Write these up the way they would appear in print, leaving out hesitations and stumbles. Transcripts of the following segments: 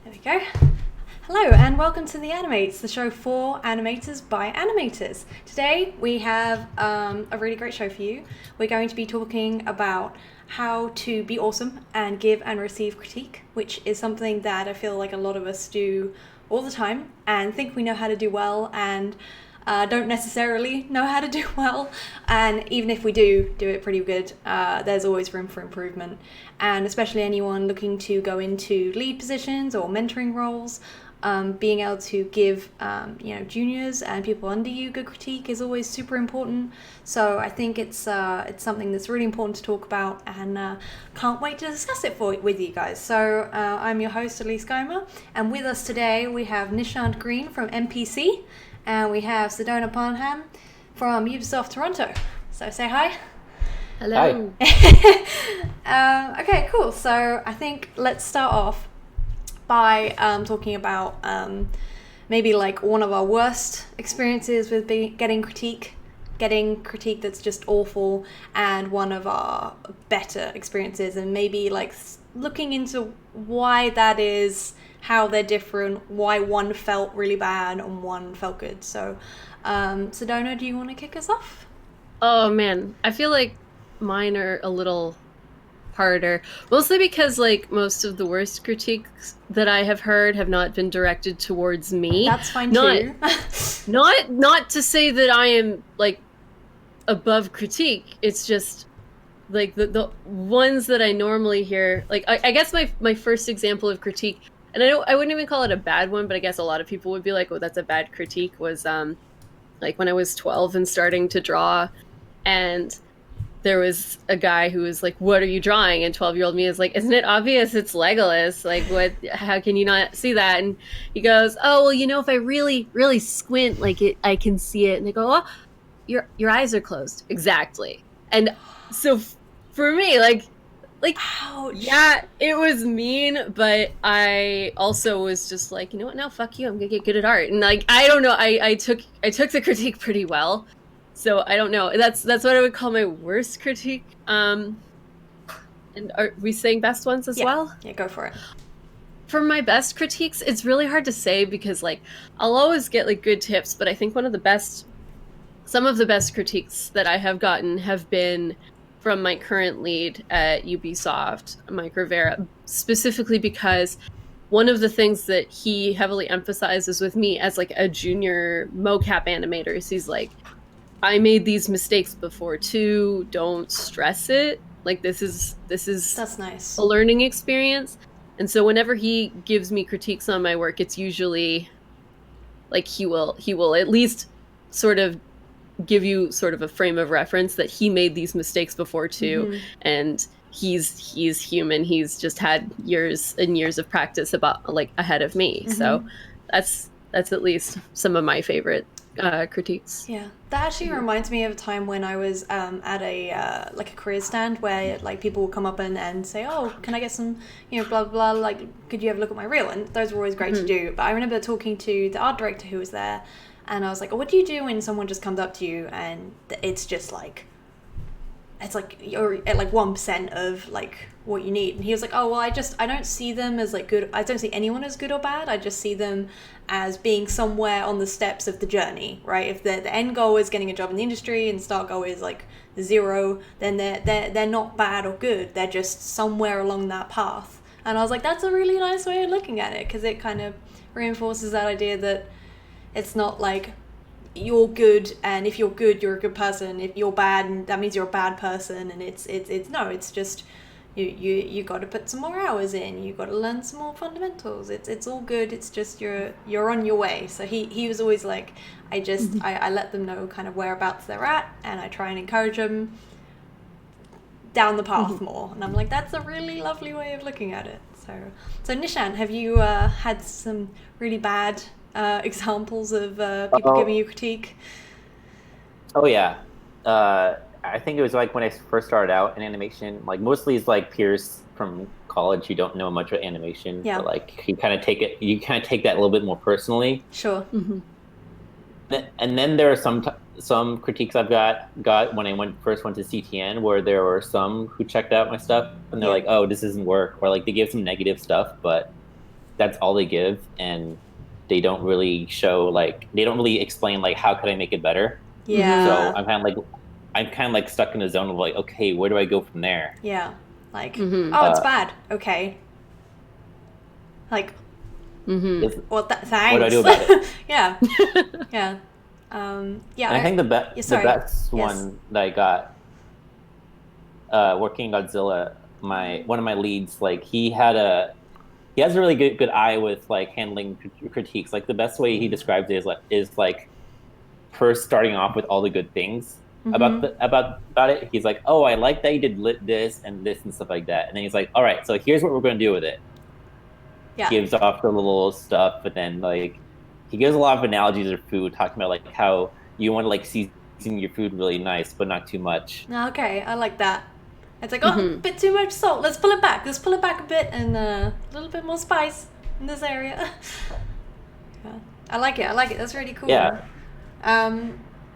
There we go. Hello and welcome to the Animates, the show for animators by animators. Today we have a really great show for you. We're going to be talking about how to be awesome and give and receive critique, which is something that I feel like a lot of us do all the time and think we know how to do well and don't necessarily know how to do well, and even if we do it pretty good, there's always room for improvement. And especially anyone looking to go into lead positions or mentoring roles, being able to give juniors and people under you good critique is always super important. So I think it's something that's really important to talk about, and can't wait to discuss it with you guys. So I'm your host Elise Gomer, and with us today we have Nishant Green from MPC. And we have Sedona Parnham from Ubisoft Toronto. So say hi. Hello. Hi. Okay, cool. So I think let's start off by talking about maybe like one of our worst experiences with getting critique that's just awful, and one of our better experiences, and maybe like looking into why that is, how they're different, why one felt really bad and one felt good. So, Sedona, do you want to kick us off? Oh man, I feel like mine are a little harder. Mostly because like most of the worst critiques that I have heard have not been directed towards me. That's fine not, too. not to say that I am like above critique. It's just like the ones that I normally hear. Like I guess my first example of critique, and I wouldn't even call it a bad one, but I guess a lot of people would be like, "Oh, that's a bad critique." Was like when I was 12 and starting to draw, and there was a guy who was like, "What are you drawing?" And 12-year-old me is like, "Isn't it obvious? It's Legolas. Like, what? How can you not see that?" And he goes, "Oh, well, if I really, really squint, like I can see it." And they go, "Oh, your eyes are closed." Exactly. And so for me, like, Ouch. yeah, it was mean, but I also was just like, you know what? Now, fuck you. I'm gonna get good at art. And like, I don't know. I took the critique pretty well. So I don't know. That's what I would call my worst critique. And are we saying best ones as well? Yeah, go for it. For my best critiques, it's really hard to say because like I'll always get like good tips, but I think some of the best critiques that I have gotten have been from my current lead at Ubisoft, Mike Rivera, specifically because one of the things that he heavily emphasizes with me as like a junior mocap animator is he's like, I made these mistakes before too. Don't stress it. Like this is That's nice. a learning experience. And so whenever he gives me critiques on my work, it's usually like he will at least sort of give you sort of a frame of reference that he made these mistakes before too, and he's human. He's just had years and years of practice about like ahead of me. So that's at least some of my favorite critiques. Yeah, that actually reminds me of a time when I was at a like a career stand where like people would come up and say, "Oh, can I get some, blah blah blah, like could you have a look at my reel?" And those were always great to do. But I remember talking to the art director who was there, and I was like, "Oh, what do you do when someone just comes up to you and it's just like, it's like you're at like 1% of like what you need?" And he was like, "Oh, well, I don't see them as like good. I don't see anyone as good or bad. I just see them as being somewhere on the steps of the journey, right? If the end goal is getting a job in the industry and the start goal is like 0, then they're not bad or good. They're just somewhere along that path." And I was like, that's a really nice way of looking at it, because it kind of reinforces that idea that it's not like you're good, and if you're good, you're a good person. If you're bad, that means you're a bad person. And it's no, it's just you got to put some more hours in. You got to learn some more fundamentals. It's all good. It's just you're on your way. So he was always like, I let them know kind of whereabouts they're at, and I try and encourage them down the path more. And I'm like, that's a really lovely way of looking at it. So Nishan, have you had some really bad examples of people giving you critique? Oh yeah. I think it was like when I first started out in animation, like mostly it's like peers from college who don't know much about animation. Yeah. But like you kind of take that a little bit more personally. Sure. And then there are some critiques I've got when I first went to CTN, where there were some who checked out my stuff and they're like, "Oh, this doesn't work," or like they give some negative stuff, but that's all they give, and they don't really show they don't really explain how could I make it better. Yeah. So I'm kind of like stuck in a zone of like, okay, where do I go from there? Yeah. Like, Mm-hmm. oh, it's bad. Okay. Like, well, thanks. What do I do about it? Yeah. Yeah. Yeah. And I think the best Yes. one that I got working Godzilla, one of my leads, he has a really good eye with handling critiques. Like the best way he describes it is first starting off with all the good things about it. He's like, oh, I like that you did this and this and stuff like that. And then he's like, all right, so here's what we're going to do with it. Yeah. Gives off the little stuff, but then he gives a lot of analogies of food, talking about how you want to season your food really nice, but not too much. Okay, I like that. It's like, oh, a bit too much salt. Let's pull it back. Let's pull it back a bit, and a little bit more spice in this area. Yeah. I like it. That's really cool. Yeah.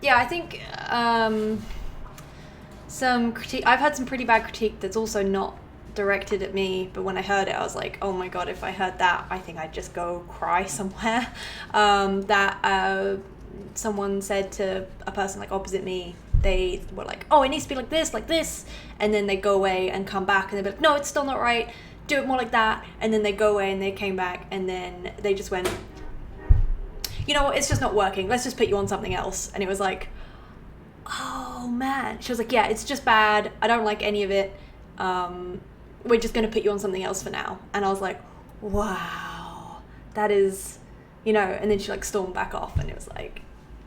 Yeah, I think some critique. I've had some pretty bad critique that's also not directed at me, but when I heard it, I was like, oh my god, if I heard that, I think I'd just go cry somewhere. Someone said to a person opposite me, they were like, oh, it needs to be like this, and then they go away and come back and they'd be like, no, it's still not right, do it more like that, and then they go away and they came back and then they just went, you know what, it's just not working, let's just put you on something else. And it was like, oh man. She was like, yeah, it's just bad, I don't like any of it, we're just going to put you on something else for now. And I was like, wow, that is, and then she stormed back off, and it was like,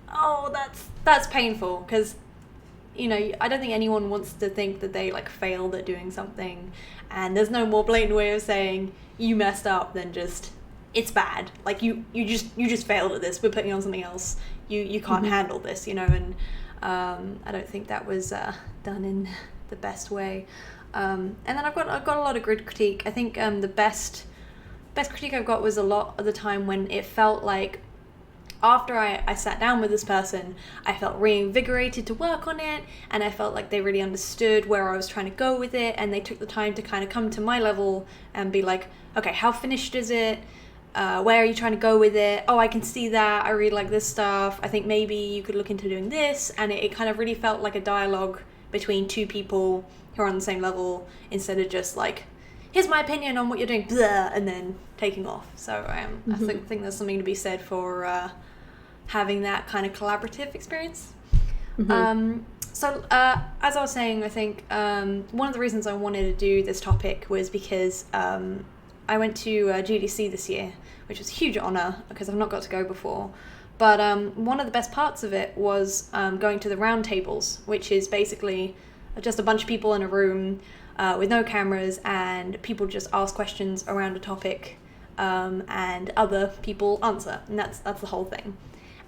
oh, that's painful, because I don't think anyone wants to think that they failed at doing something, and there's no more blatant way of saying you messed up than just it's bad. You just failed at this, we're putting you on something else, you can't handle this, and I don't think that was done in the best way. And then I've got a lot of good critique. I think the best critique I've got was a lot of the time when it felt like after I sat down with this person, I felt reinvigorated to work on it, and I felt like they really understood where I was trying to go with it, and they took the time to kind of come to my level and be like, okay, how finished is it? Where are you trying to go with it? Oh, I can see that. I really like this stuff. I think maybe you could look into doing this. And it kind of really felt like a dialogue between two people who are on the same level, instead of just here's my opinion on what you're doing, blah, and then taking off. So I think there's something to be said for having that kind of collaborative experience. So as I was saying, I think one of the reasons I wanted to do this topic was because I went to GDC this year, which was a huge honor because I've not got to go before. But one of the best parts of it was going to the round tables, which is basically just a bunch of people in a room with no cameras, and people just ask questions around a topic, and other people answer, and that's the whole thing.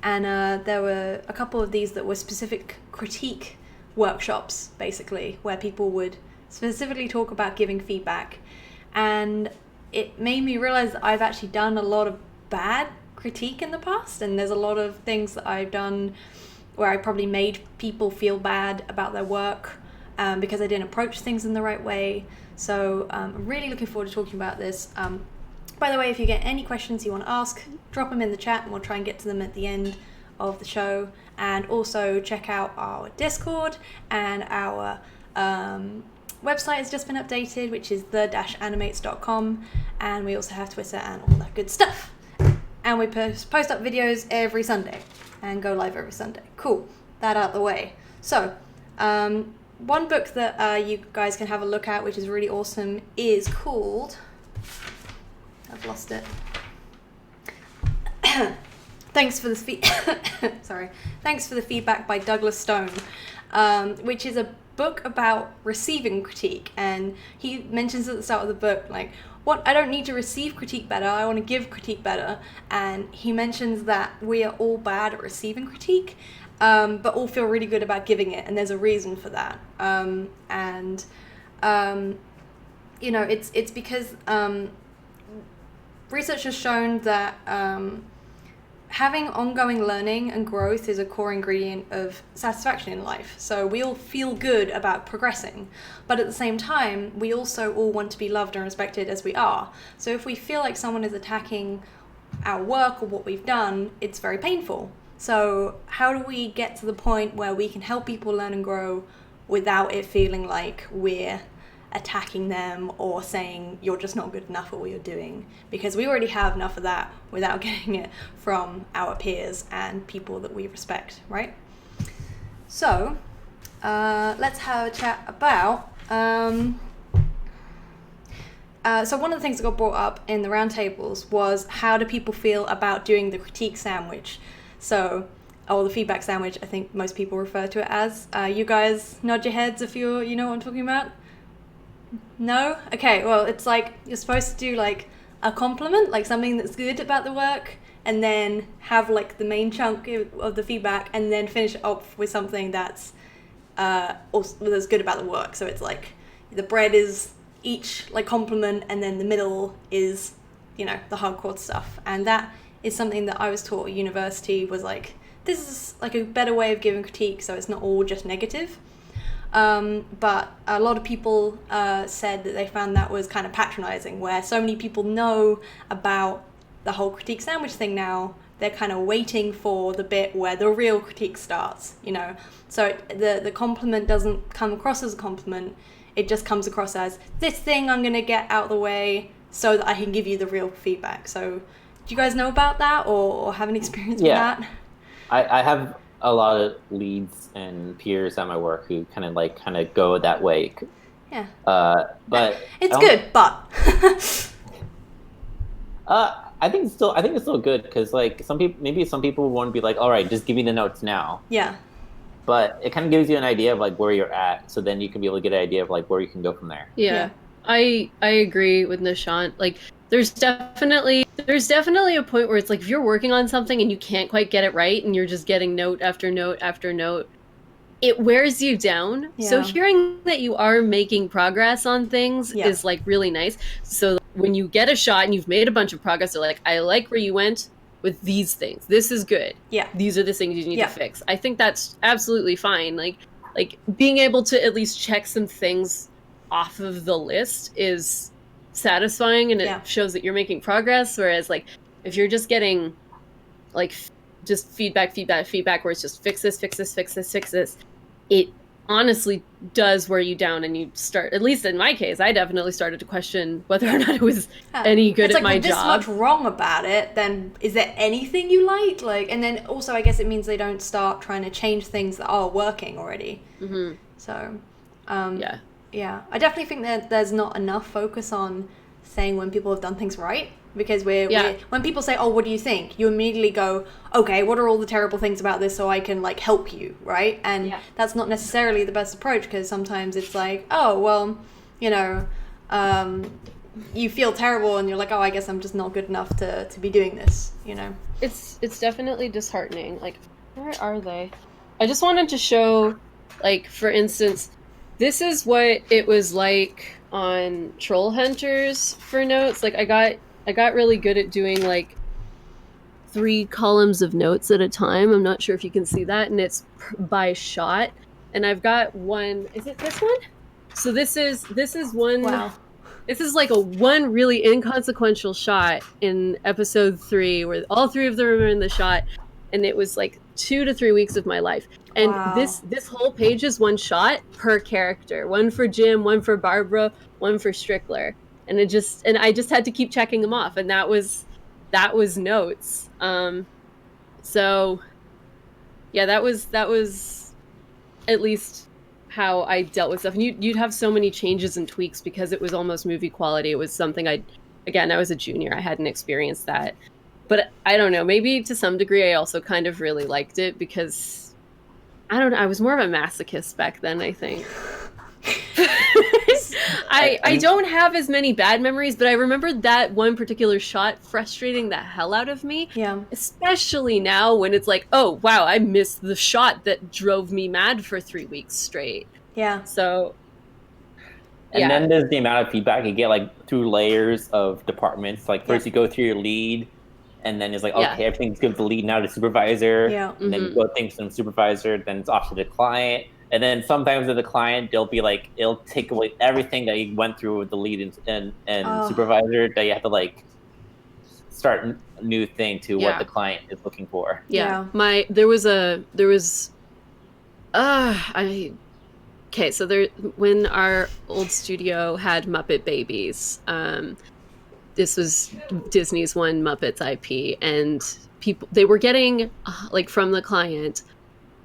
And there were a couple of these that were specific critique workshops, basically, where people would specifically talk about giving feedback. And it made me realize that I've actually done a lot of bad critique in the past, and there's a lot of things that I've done where I probably made people feel bad about their work because I didn't approach things in the right way. So I'm really looking forward to talking about this. By the way, if you get any questions you want to ask, drop them in the chat and we'll try and get to them at the end of the show. And also check out our Discord, and our website has just been updated, which is the-animates.com, and we also have Twitter and all that good stuff. And we post up videos every Sunday and go live every Sunday. Cool, that out the way. So one book that you guys can have a look at, which is really awesome, is called, I've lost it. Thanks for the feedback by Douglas Stone, which is a book about receiving critique. And he mentions at the start of the book, I don't need to receive critique better, I want to give critique better. And he mentions that we are all bad at receiving critique, but all feel really good about giving it, and there's a reason for that. It's because research has shown that having ongoing learning and growth is a core ingredient of satisfaction in life. So we all feel good about progressing, but at the same time, we also all want to be loved and respected as we are. So if we feel like someone is attacking our work or what we've done, it's very painful. So how do we get to the point where we can help people learn and grow without it feeling like we're attacking them or saying you're just not good enough at what you're doing? Because we already have enough of that without getting it from our peers and people that we respect, right? So let's have a chat about so one of the things that got brought up in the roundtables was, how do people feel about doing the critique sandwich? So, or the feedback sandwich, I think most people refer to it as. You guys nod your heads if you know what I'm talking about? No? Okay, well, it's like you're supposed to do like a compliment, like something that's good about the work, and then have like the main chunk of the feedback, and then finish it off with something that's also that's good about the work. So it's like the bread is each like compliment, and then the middle is, you know, the hardcore stuff. And that is something that I was taught at university, was like, this is like a better way of giving critique, so it's not all just negative. But a lot of people said that they found that was kind of patronizing, where so many people know about the whole critique sandwich thing now, they're kind of waiting for the bit where the real critique starts, you know. So the compliment doesn't come across as a compliment, it just comes across as, this thing I'm going to get out of the way so that I can give you the real feedback. So do you guys know about that, or have an experience with that? I have a lot of leads and peers at my work who kind of go that way. Yeah. But it's good, but I think it's still good, because like some people want to be like, all right, just give me the notes now. Yeah. but it kind of gives you an idea of like where you're at, so then you can be able to get an idea of like where you can go from there. Yeah. I agree with Nishant. Like there's definitely a point where it's like if you're working on something and you can't quite get it right and you're just getting note after note after note, it wears you down. Yeah. So hearing that you are making progress on things is like really nice. So when you get a shot and you've made a bunch of progress, they're like, I like where you went with these things. This is good. Yeah. These are the things you need to fix. I think that's absolutely fine. Like being able to at least check some things off of the list is satisfying, and it shows that you're making progress. Whereas like if you're just getting like just feedback where it's just fix this, it honestly does wear you down, and you start, at least in my case, I definitely started to question whether or not it was any good at my job. It's like, with this much wrong about it, then is there anything you like? Like, and then also I guess it means they don't start trying to change things that are working already. Mm-hmm. So, yeah, I definitely think that there's not enough focus on saying when people have done things right, because we're when people say, oh, what do you think, you immediately go, okay, what are all the terrible things about this so I can like help you, right? And that's not necessarily the best approach, because sometimes it's like, oh, well, you know, you feel terrible and you're like, oh, I guess I'm just not good enough to be doing this, you know. It's definitely disheartening. Like, where are they? I just wanted to show, like, for instance, this is what it was like on Troll Hunters for notes. Like I got really good at doing like 3 columns of notes at a time. I'm not sure if you can see that, and it's by shot. And I've got one. Is it this one? So this is one. Wow. This is like one really inconsequential shot in episode 3, where all 3 of them are in the shot, and it was like 2 to 3 weeks of my life. And this whole page is one shot per character. One for Jim, one for Barbara, one for Strickler. And I just had to keep checking them off, and that was notes. So yeah, that was at least how I dealt with stuff. And you'd have so many changes and tweaks because it was almost movie quality. It was something I was a junior. I hadn't experienced that. But I don't know, maybe to some degree I also kind of really liked it because I don't know, I was more of a masochist back then, I think. I don't have as many bad memories, but I remember that one particular shot frustrating the hell out of me. Yeah. Especially now when it's like, oh, wow, I missed the shot that drove me mad for 3 weeks straight. Yeah. So, and then there's the amount of feedback you get like through layers of departments. Like first you go through your lead, and then it's like, Yeah. okay, everything's good with the lead, now to supervisor. Yeah. And then you go things from supervisor, then it's off to the client. And then sometimes with the client, they'll be like, it'll take away everything that you went through with the lead and supervisor, that you have to like start a new thing to what the client is looking for. Yeah. Yeah. When our old studio had Muppet Babies, this was Disney's one Muppets IP, and they were getting like from the client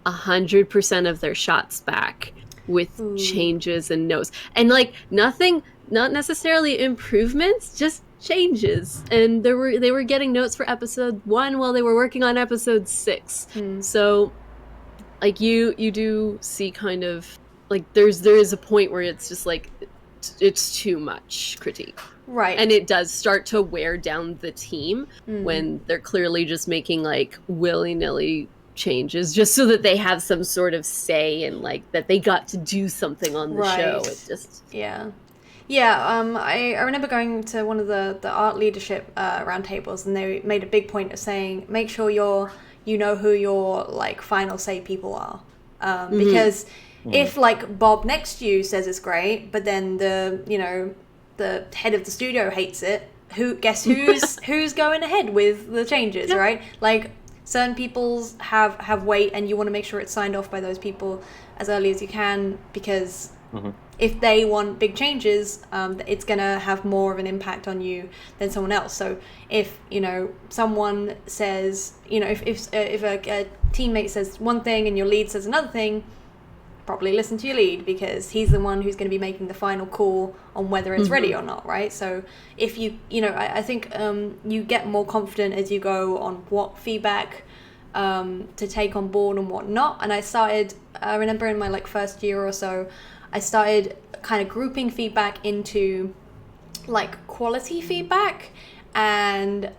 100% of their shots back with changes and notes, and like nothing, not necessarily improvements, just changes. And they were getting notes for episode 1 while they were working on episode 6. So like you do see kind of like there is a point where it's just like it's too much critique. Right. And it does start to wear down the team when they're clearly just making like willy-nilly changes just so that they have some sort of say and like that they got to do something on the show. It just I remember going to one of the art leadership roundtables, and they made a big point of saying, make sure you know who your like final say people are, because if like Bob next to you says it's great, but then the head of the studio hates it, who's going ahead with the changes, right? Like certain people's have weight, and you want to make sure it's signed off by those people as early as you can, because if they want big changes, it's going to have more of an impact on you than someone else. So if someone says, if a teammate says one thing and your lead says another thing, probably listen to your lead, because he's the one who's going to be making the final call on whether it's ready or not, right? So if I think you get more confident as you go on what feedback to take on board and what not. And I remember in my like first year or so, I started kind of grouping feedback into like quality feedback and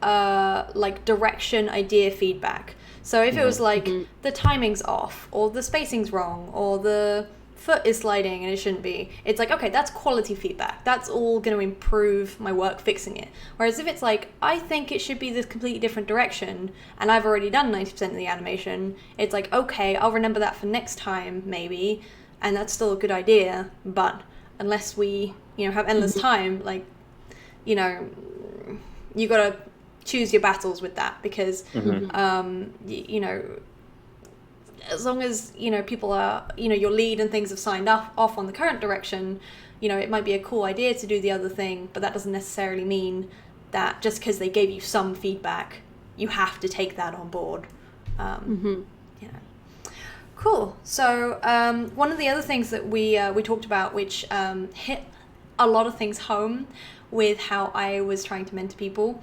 like direction idea feedback. So if it was like the timing's off, or the spacing's wrong, or the foot is sliding and it shouldn't be, it's like, okay, that's quality feedback. That's all going to improve my work fixing it. Whereas if it's like, I think it should be this completely different direction, and I've already done 90% of the animation, it's like, okay, I'll remember that for next time, maybe, and that's still a good idea. But unless we, have endless time, like, you got to choose your battles with that, because as long as people are your lead and things have signed off on the current direction, it might be a cool idea to do the other thing, but that doesn't necessarily mean that just because they gave you some feedback you have to take that on board. Cool. So one of the other things that we talked about, which hit a lot of things home with how I was trying to mentor people,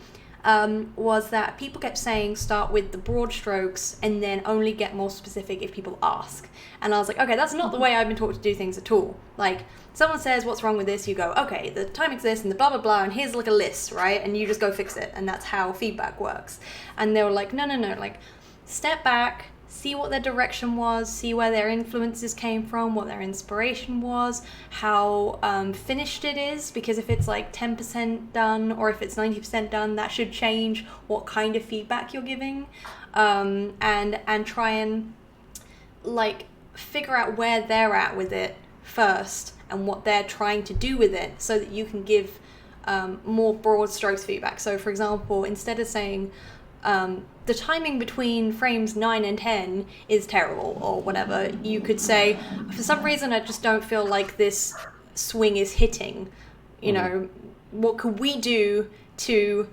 was that people kept saying start with the broad strokes and then only get more specific if people ask. And I was like, okay, that's not the way I've been taught to do things at all. Like, someone says, what's wrong with this? You go, okay, the timing's this and the blah, blah, blah, and here's like a list, right? And you just go fix it. And that's how feedback works. And they were like, no, like, step back, see what their direction was, see where their influences came from, what their inspiration was, how finished it is, because if it's like 10% done or if it's 90% done, that should change what kind of feedback you're giving, and try and like figure out where they're at with it first and what they're trying to do with it, so that you can give more broad strokes feedback. So for example, instead of saying the timing between frames 9 and 10 is terrible or whatever, you could say, for some reason I just don't feel like this swing is hitting, what could we do to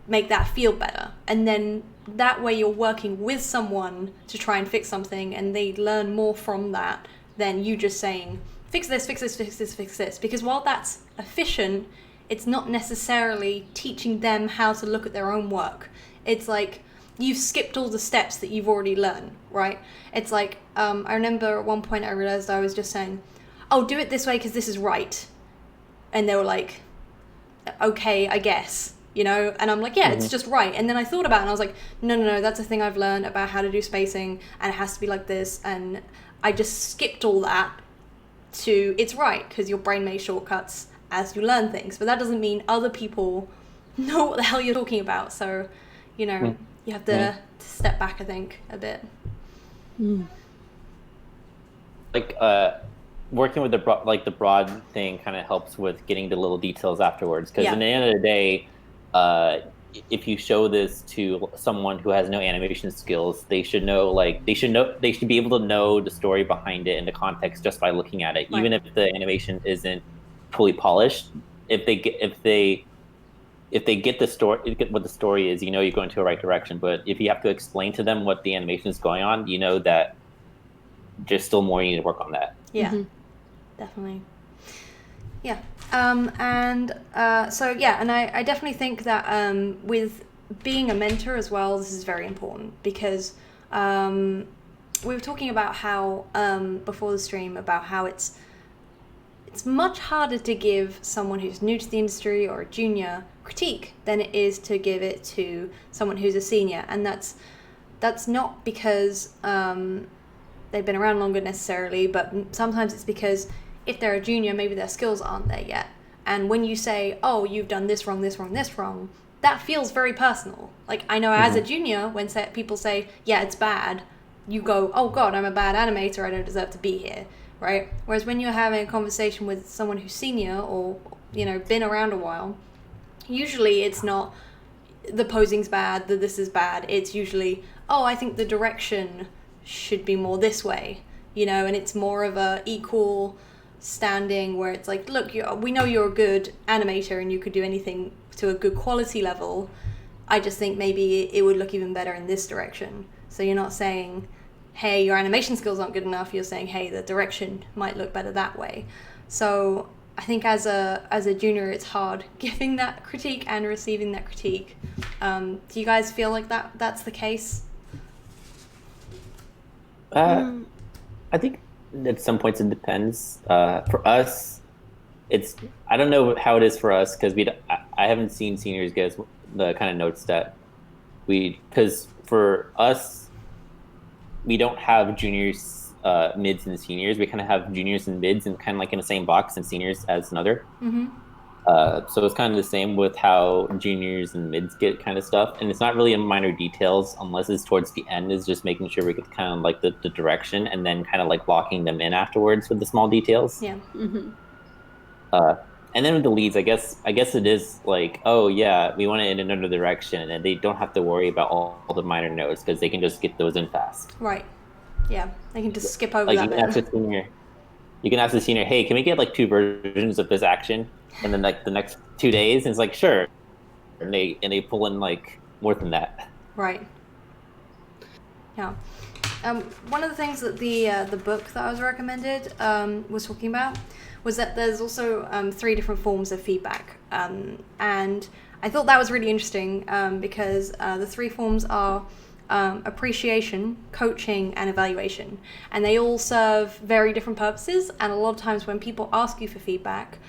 make that feel better? And then that way you're working with someone to try and fix something, and they learn more from that than you just saying fix this, fix this, fix this, fix this. Because while that's efficient, it's not necessarily teaching them how to look at their own work. It's like you've skipped all the steps that you've already learned, right? It's like, I remember at one point I realized I was just saying, oh, do it this way because this is right. And they were like, okay, I guess, And I'm like, yeah, it's just right. And then I thought about it and I was like, no, that's a thing I've learned about how to do spacing, and it has to be like this. And I just skipped all that to it's right, because your brain makes shortcuts as you learn things. But that doesn't mean other people know what the hell you're talking about. So you know, you have to step back, I think, a bit. Like working with the broad thing kind of helps with getting the little details afterwards, because in the end of the day, if you show this to someone who has no animation skills, they should be able to know the story behind it and the context just by looking at it, even if the animation isn't fully polished. If they get the story, get what the story is, you're going to the right direction. But if you have to explain to them what the animation is going on, that there's still more you need to work on that. Yeah, definitely. Yeah. And I definitely think that with being a mentor as well, this is very important, because we were talking about how before the stream about how it's much harder to give someone who's new to the industry or a junior critique than it is to give it to someone who's a senior, and that's not because they've been around longer necessarily, but sometimes it's because if they're a junior, maybe their skills aren't there yet. And when you say, oh, you've done this wrong, this wrong, this wrong, that feels very personal. Like, I know as a junior, when people say, yeah, it's bad, you go, oh God, I'm a bad animator, I don't deserve to be here, right? Whereas when you're having a conversation with someone who's senior or, been around a while, usually it's not the posing's bad, the this is bad. It's usually, oh, I think the direction should be more this way, and it's more of a equal standing where it's like, look, we know you're a good animator and you could do anything to a good quality level. I just think maybe it would look even better in this direction. So you're not saying, hey, your animation skills aren't good enough. You're saying, hey, the direction might look better that way. So I think as a junior, it's hard giving that critique and receiving that critique. Do you guys feel like that's the case? I think at some points it depends. For us, I don't know how it is for us, because I haven't seen seniors get the kind of notes that because for us, we don't have juniors, mids, and seniors. We kind of have juniors and mids, and kind of like in the same box, and seniors as another. So it's kind of the same with how juniors and mids get kind of stuff, and it's not really in minor details unless it's towards the end. Is just making sure we get kind of like the direction, and then kind of like locking them in afterwards with the small details. Yeah. And then with the leads, I guess it is like, oh yeah, we want it in another direction, and they don't have to worry about all the minor notes, because they can just get those in fast. Right. Yeah, they can just skip over like that bit. You can ask the senior, hey, can we get like 2 versions of this action? And then like the next 2 days, and it's like, sure. And they pull in like more than that. Right. Yeah. One of the things that the book that I was recommended was talking about was that there's also 3 different forms of feedback. And I thought that was really interesting because the 3 forms are appreciation, coaching, and evaluation. And they all serve very different purposes. And a lot of times when people ask you for feedback,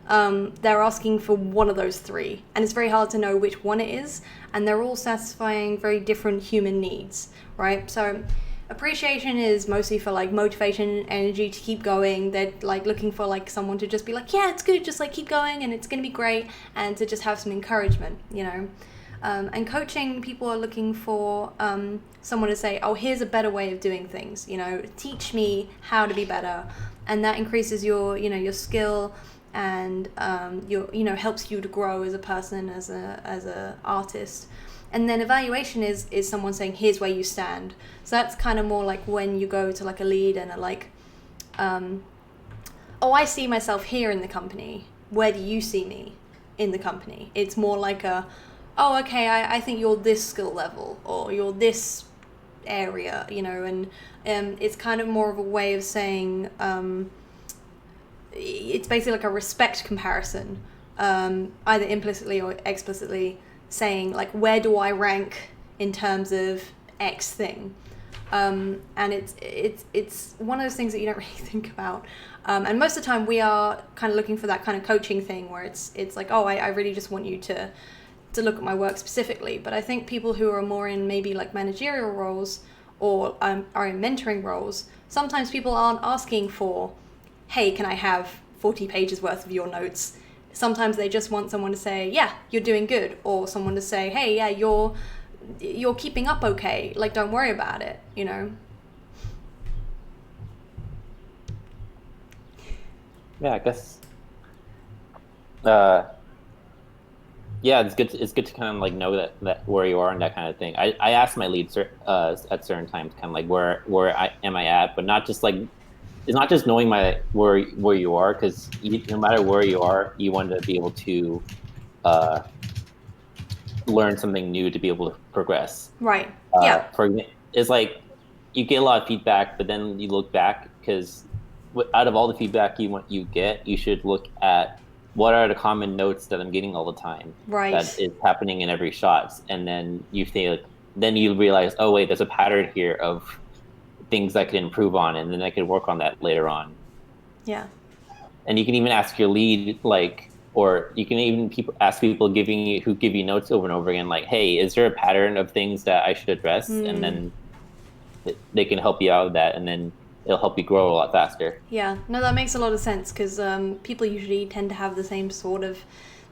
they're asking for one of those 3. And it's very hard to know which one it is. And they're all satisfying very different human needs, right? So appreciation is mostly for like motivation and energy to keep going. They're like looking for like someone to just be like, yeah, it's good, just like keep going and it's gonna be great, and to just have some encouragement, and coaching, people are looking for someone to say, oh, here's a better way of doing things, teach me how to be better, and that increases your your skill, and helps you to grow as a person, as a artist. And then evaluation is someone saying, here's where you stand. So that's kind of more like when you go to like a lead and are like, oh, I see myself here in the company. Where do you see me in the company? It's more like oh, okay, I think you're this skill level, or you're this area, and it's kind of more of a way of saying, it's basically like a respect comparison, either implicitly or explicitly, saying like, where do I rank in terms of X thing? And it's one of those things that you don't really think about. And most of the time we are kind of looking for that kind of coaching thing where it's like, oh, I really just want you to look at my work specifically. But I think people who are more in maybe like managerial roles or are in mentoring roles, sometimes people aren't asking for, hey, can I have 40 pages worth of your notes? Sometimes they just want someone to say, yeah, you're doing good, or someone to say, hey, yeah, you're you're keeping up okay. Like, don't worry about it, you know? Yeah, I guess. Yeah, it's good to kind of like know that where you are and that kind of thing. I ask my leads at certain times, kind of like where I am I at, but not just like it's not just knowing where you are, because no matter where you are, you want to be able to uh, learn something new to be able to progress. Right. Yeah. It's like you get a lot of feedback, but then you look back because out of all the feedback you get, you should look at what are the common notes that I'm getting all the time that Right. is happening in every shot, and then you think then you realize, oh wait, there's a pattern here of things I could improve on, and then I could work on that later on. Yeah. And you can even ask your lead, like, or you can even ask people who give you notes over and over again, like, hey, is there a pattern of things that I should address? And then they can help you out with that, and then it'll help you grow a lot faster. Yeah, no, that makes a lot of sense because people usually tend to have the same sort of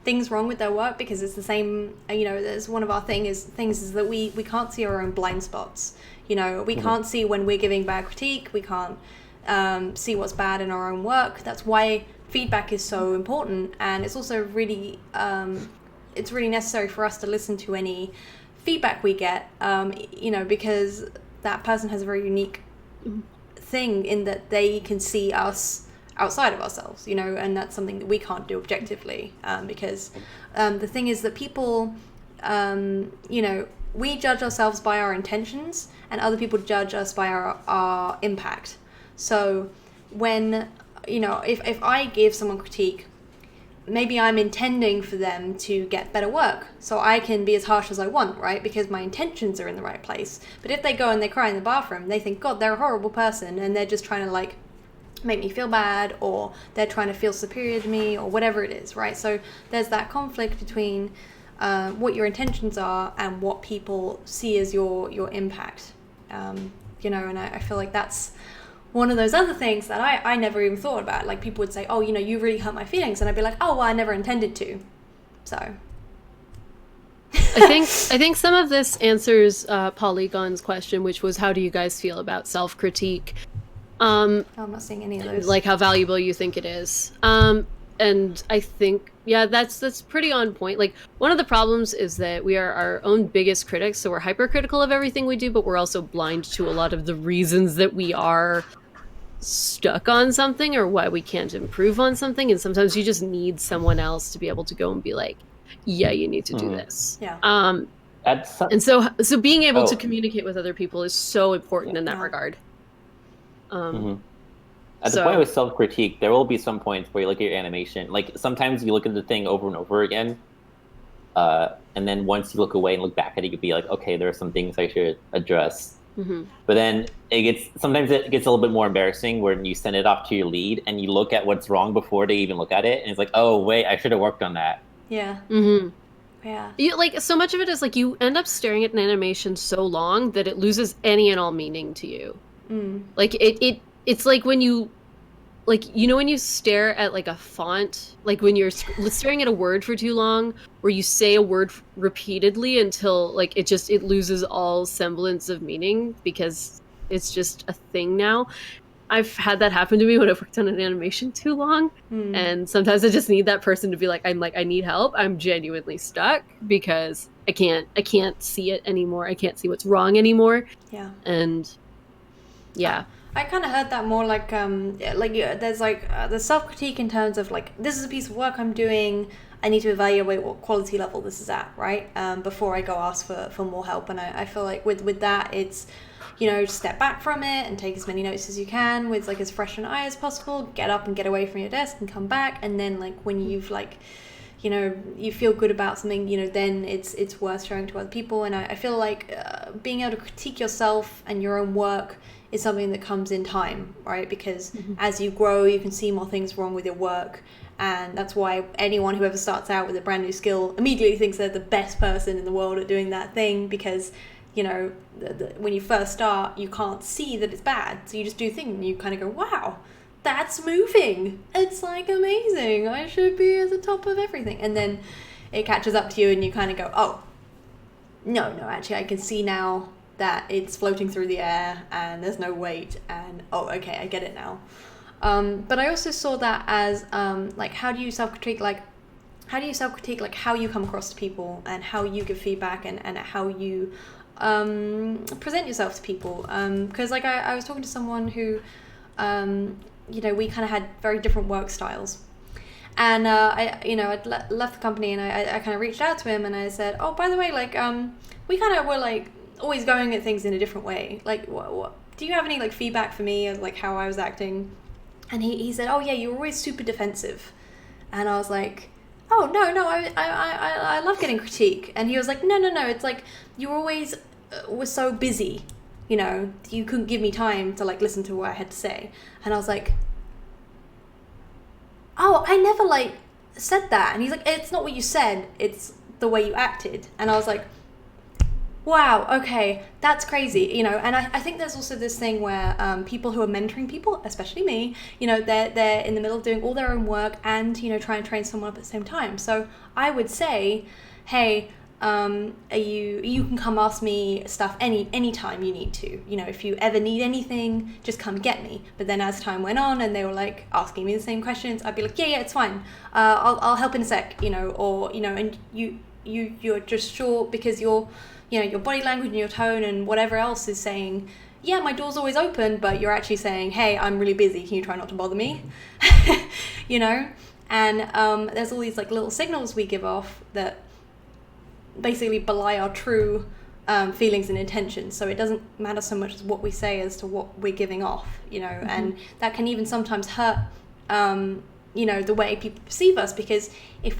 things wrong with their work because it's the same. You know, there's one of our things is that we can't see our own blind spots. You know, we can't see when we're giving bad critique. We can't see what's bad in our own work. That's why feedback is so important, and it's also really it's really necessary for us to listen to any feedback we get. You know, because that person has a very unique thing in that they can see us outside of ourselves, you know, and that's something that we can't do objectively because the thing is that people, you know, we judge ourselves by our intentions and other people judge us by our impact. So when, you know, if I give someone critique, maybe I'm intending for them to get better work, so I can be as harsh as I want, right? Because my intentions are in the right place. But if they go and they cry in the bathroom, they think, God, they're a horrible person, and they're just trying to like make me feel bad, or they're trying to feel superior to me, or whatever it is, right? So there's that conflict between what your intentions are and what people see as your impact, you know, and I feel like that's one of those other things that I never even thought about. Like people would say, oh, you know, you really hurt my feelings. And I'd be like, oh, well, I never intended to. So. I think some of this answers Polygon's question, which was, how do you guys feel about self-critique? I'm not seeing any of those. Like how valuable you think it is. And I think, yeah, that's pretty on point. Like one of the problems is that we are our own biggest critics. So we're hypercritical of everything we do, but we're also blind to a lot of the reasons that we are stuck on something or why we can't improve on something, and sometimes you just need someone else to be able to go and be like, yeah, you need to do this. Yeah. And so being able to communicate with other people is so important in that regard. At the point with self-critique, there will be some points where you look at your animation, like sometimes you look at the thing over and over again, and then once you look away and look back at it, you could be like, okay, there are some things I should address. But then sometimes it gets a little bit more embarrassing when you send it off to your lead and you look at what's wrong before they even look at it, and it's like, oh wait, I should have worked on that. Yeah. Yeah. Like so much of it is like you end up staring at an animation so long that it loses any and all meaning to you. Like it's like when you, like, you know, when you stare at like a font, like when you're staring at a word for too long, where you say a word repeatedly until like it loses all semblance of meaning because it's just a thing now. I've had that happen to me when I've worked on an animation too long, and sometimes I just need that person to be like, I need help. I'm genuinely stuck because I can't see it anymore. I can't see what's wrong anymore. Yeah. And yeah. I kind of heard that more like there's like the self-critique in terms of like, this is a piece of work I'm doing, I need to evaluate what quality level this is at, right? Before I go ask for more help. And I feel like with that, it's, you know, step back from it and take as many notes as you can with like as fresh an eye as possible, get up and get away from your desk and come back. And then like when you've like, you know, you feel good about something, you know, then it's worth showing to other people. And I feel like being able to critique yourself and your own work is something that comes in time, right? Because as you grow, you can see more things wrong with your work. And that's why anyone who ever starts out with a brand new skill immediately thinks they're the best person in the world at doing that thing, because, you know, when you first start, you can't see that it's bad. So you just do things and you kind of go, wow, that's moving. It's like amazing. I should be at the top of everything. And then it catches up to you and you kind of go, oh, No, actually, I can see now that it's floating through the air and there's no weight, and oh, okay, I get it now. But I also saw that as like, how do you self-critique, like how you come across to people and how you give feedback and how you present yourself to people. Because like I was talking to someone who, we kind of had very different work styles. And I'd left the company, and I kind of reached out to him, and I said, oh, by the way, like, we kind of were like always going at things in a different way. Like, what do you have any like feedback for me of like how I was acting? And he said, oh yeah, you were always super defensive. And I was like, oh no, I love getting critique. And he was like, no, it's like you always were so busy, you couldn't give me time to like listen to what I had to say. And I was like, oh, I never like said that. And he's like, it's not what you said, it's the way you acted. And I was like, wow, okay, that's crazy, and I think there's also this thing where people who are mentoring people, especially me, they're in the middle of doing all their own work and try and train someone up at the same time. So I would say, hey, you can come ask me stuff anytime you need to. If you ever need anything, just come get me. But then as time went on and they were like asking me the same questions, I'd be like, yeah, it's fine. I'll help in a sec, and you're just short because your body language and your tone and whatever else is saying, yeah, my door's always open, but you're actually saying, hey, I'm really busy, can you try not to bother me? And there's all these like little signals we give off that basically belie our true feelings and intentions. So it doesn't matter so much as what we say as to what we're giving off, and that can even sometimes hurt, the way people perceive us, because if,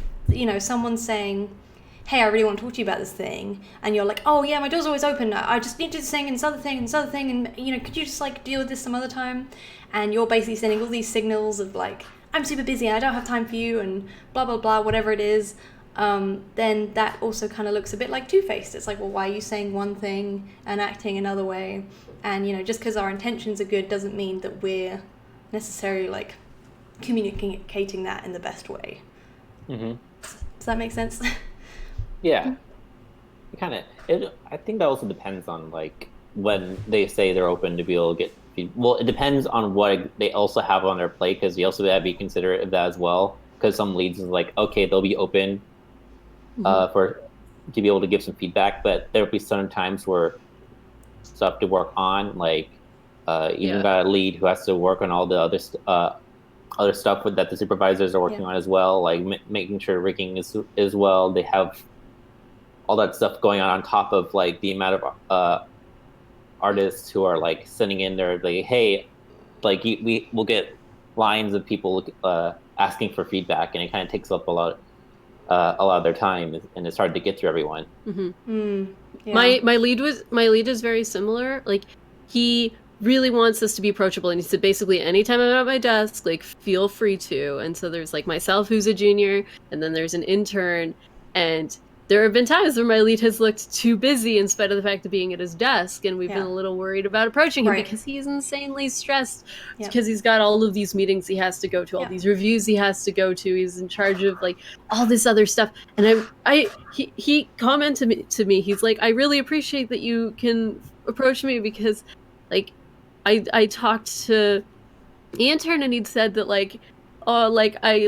someone's saying, hey, I really want to talk to you about this thing, and you're like, oh yeah, my door's always open, I just need to do this thing and this other thing and this other thing, and could you just like deal with this some other time? And you're basically sending all these signals of like, I'm super busy and I don't have time for you and blah blah blah, whatever it is. Then that also kind of looks a bit like two-faced. It's like, well, why are you saying one thing and acting another way? And just because our intentions are good doesn't mean that we're necessarily like communicating that in the best way. Does that make sense? Yeah, I think that also depends on like when they say they're open to be able to get. Well, it depends on what they also have on their plate, because you also have to be considerate of that as well. Because some leads is like, okay, they'll be open to be able to give some feedback, but there'll be some times where stuff to work on, like even got a lead who has to work on all the other stuff that the supervisors are working on as well, like making sure rigging is well. They have all that stuff going on top of like the amount of artists who are like sending in their like, hey, like we'll get lines of people asking for feedback, and it kind of takes up a lot of their time, and it's hard to get through everyone. My lead is very similar. Like, he really wants us to be approachable, and he said basically anytime I'm at my desk, like, feel free to. And so there's like myself, who's a junior, and then there's an intern, and there have been times where my lead has looked too busy in spite of the fact of being at his desk, and we've been a little worried about approaching him because he's insanely stressed because he's got all of these meetings he has to go to, all these reviews he has to go to, he's in charge of like all this other stuff. And he commented to me, he's like, I really appreciate that you can approach me, because like I talked to the intern, and he'd said that like, I